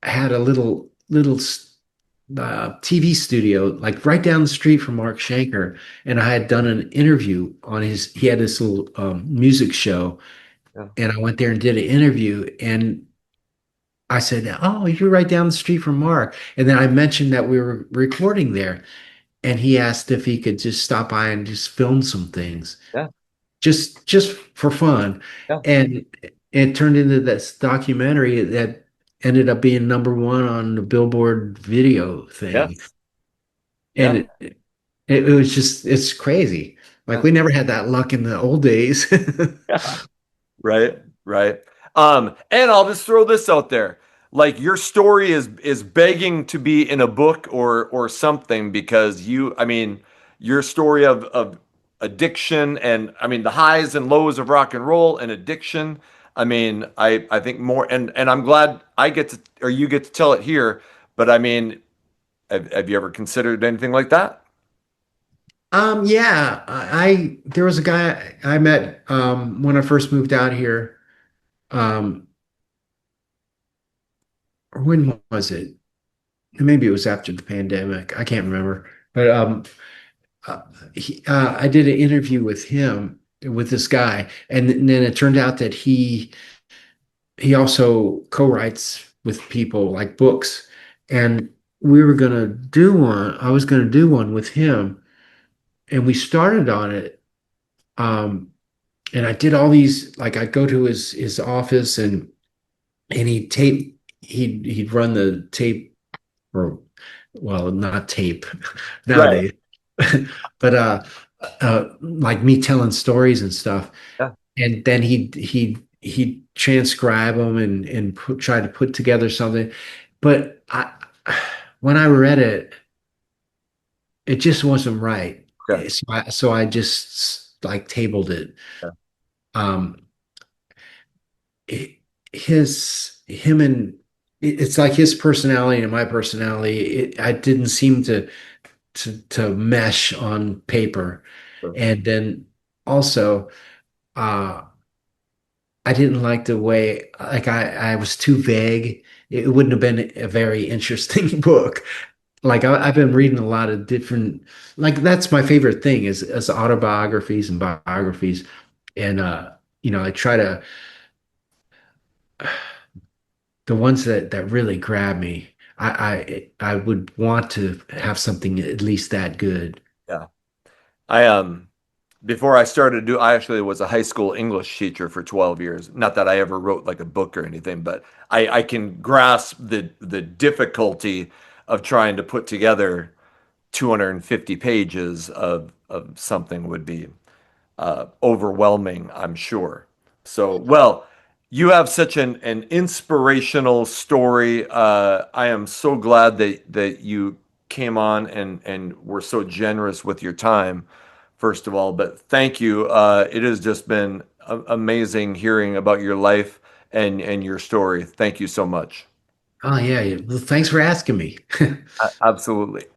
had a little TV studio like right down the street from Mark Shanker, and I had done an interview on his. He had this little music show, Yeah. and I went there and did an interview, and I said, "Oh, you're right down the street from Mark." And then I mentioned that we were recording there, and he asked if he could just stop by and just film some things, Yeah. just for fun. Yeah. And it turned into this documentary that ended up being number 1 on the Billboard video Yeah. thing. And Yeah. it was just it's crazy. Like Yeah. we never had that luck in the old days. Yeah. Right, right. And I'll just throw this out there. Like your story is begging to be in a book or something because I mean, your story of addiction and I mean the highs and lows of rock and roll and addiction. I mean, I think more and I'm glad I get to or you get to tell it here, but I mean, have you ever considered anything like that? Yeah, there was a guy I met when I first moved out here. Um, or when was it? Maybe it was after the pandemic. I can't remember. But uh, I did an interview with him with this guy, and then it turned out that he also co-writes with people like books, and we were gonna do one. I was gonna do one with him, and we started on it. And I did all these like I'd go to his office and he'd run the tape or well not tape Right. nowadays but like me telling stories and stuff, Yeah. and then he'd transcribe them and try to put together something. But when I read it, it just wasn't right. Okay. So I just like tabled it. Yeah. Um, it- him and it's like his personality and my personality. I didn't seem to mesh on paper, Sure. and then also uh, I didn't like the way like I was too vague. It wouldn't have been a very interesting book. Like I've been reading a lot of different like that's my favorite thing is autobiographies and biographies, and I try to the ones that really grab me. I would want to have something at least that good. Yeah. I before I started to do, I actually was a high school English teacher for 12 years. Not that I ever wrote like a book or anything, but I can grasp the difficulty of trying to put together 250 pages of something would be overwhelming, I'm sure. So, well, you have such an inspirational story. I am so glad that you came on and were so generous with your time, first of all. But thank you. It has just been amazing hearing about your life and your story. Thank you so much. Oh yeah, yeah. Well, thanks for asking me. Absolutely.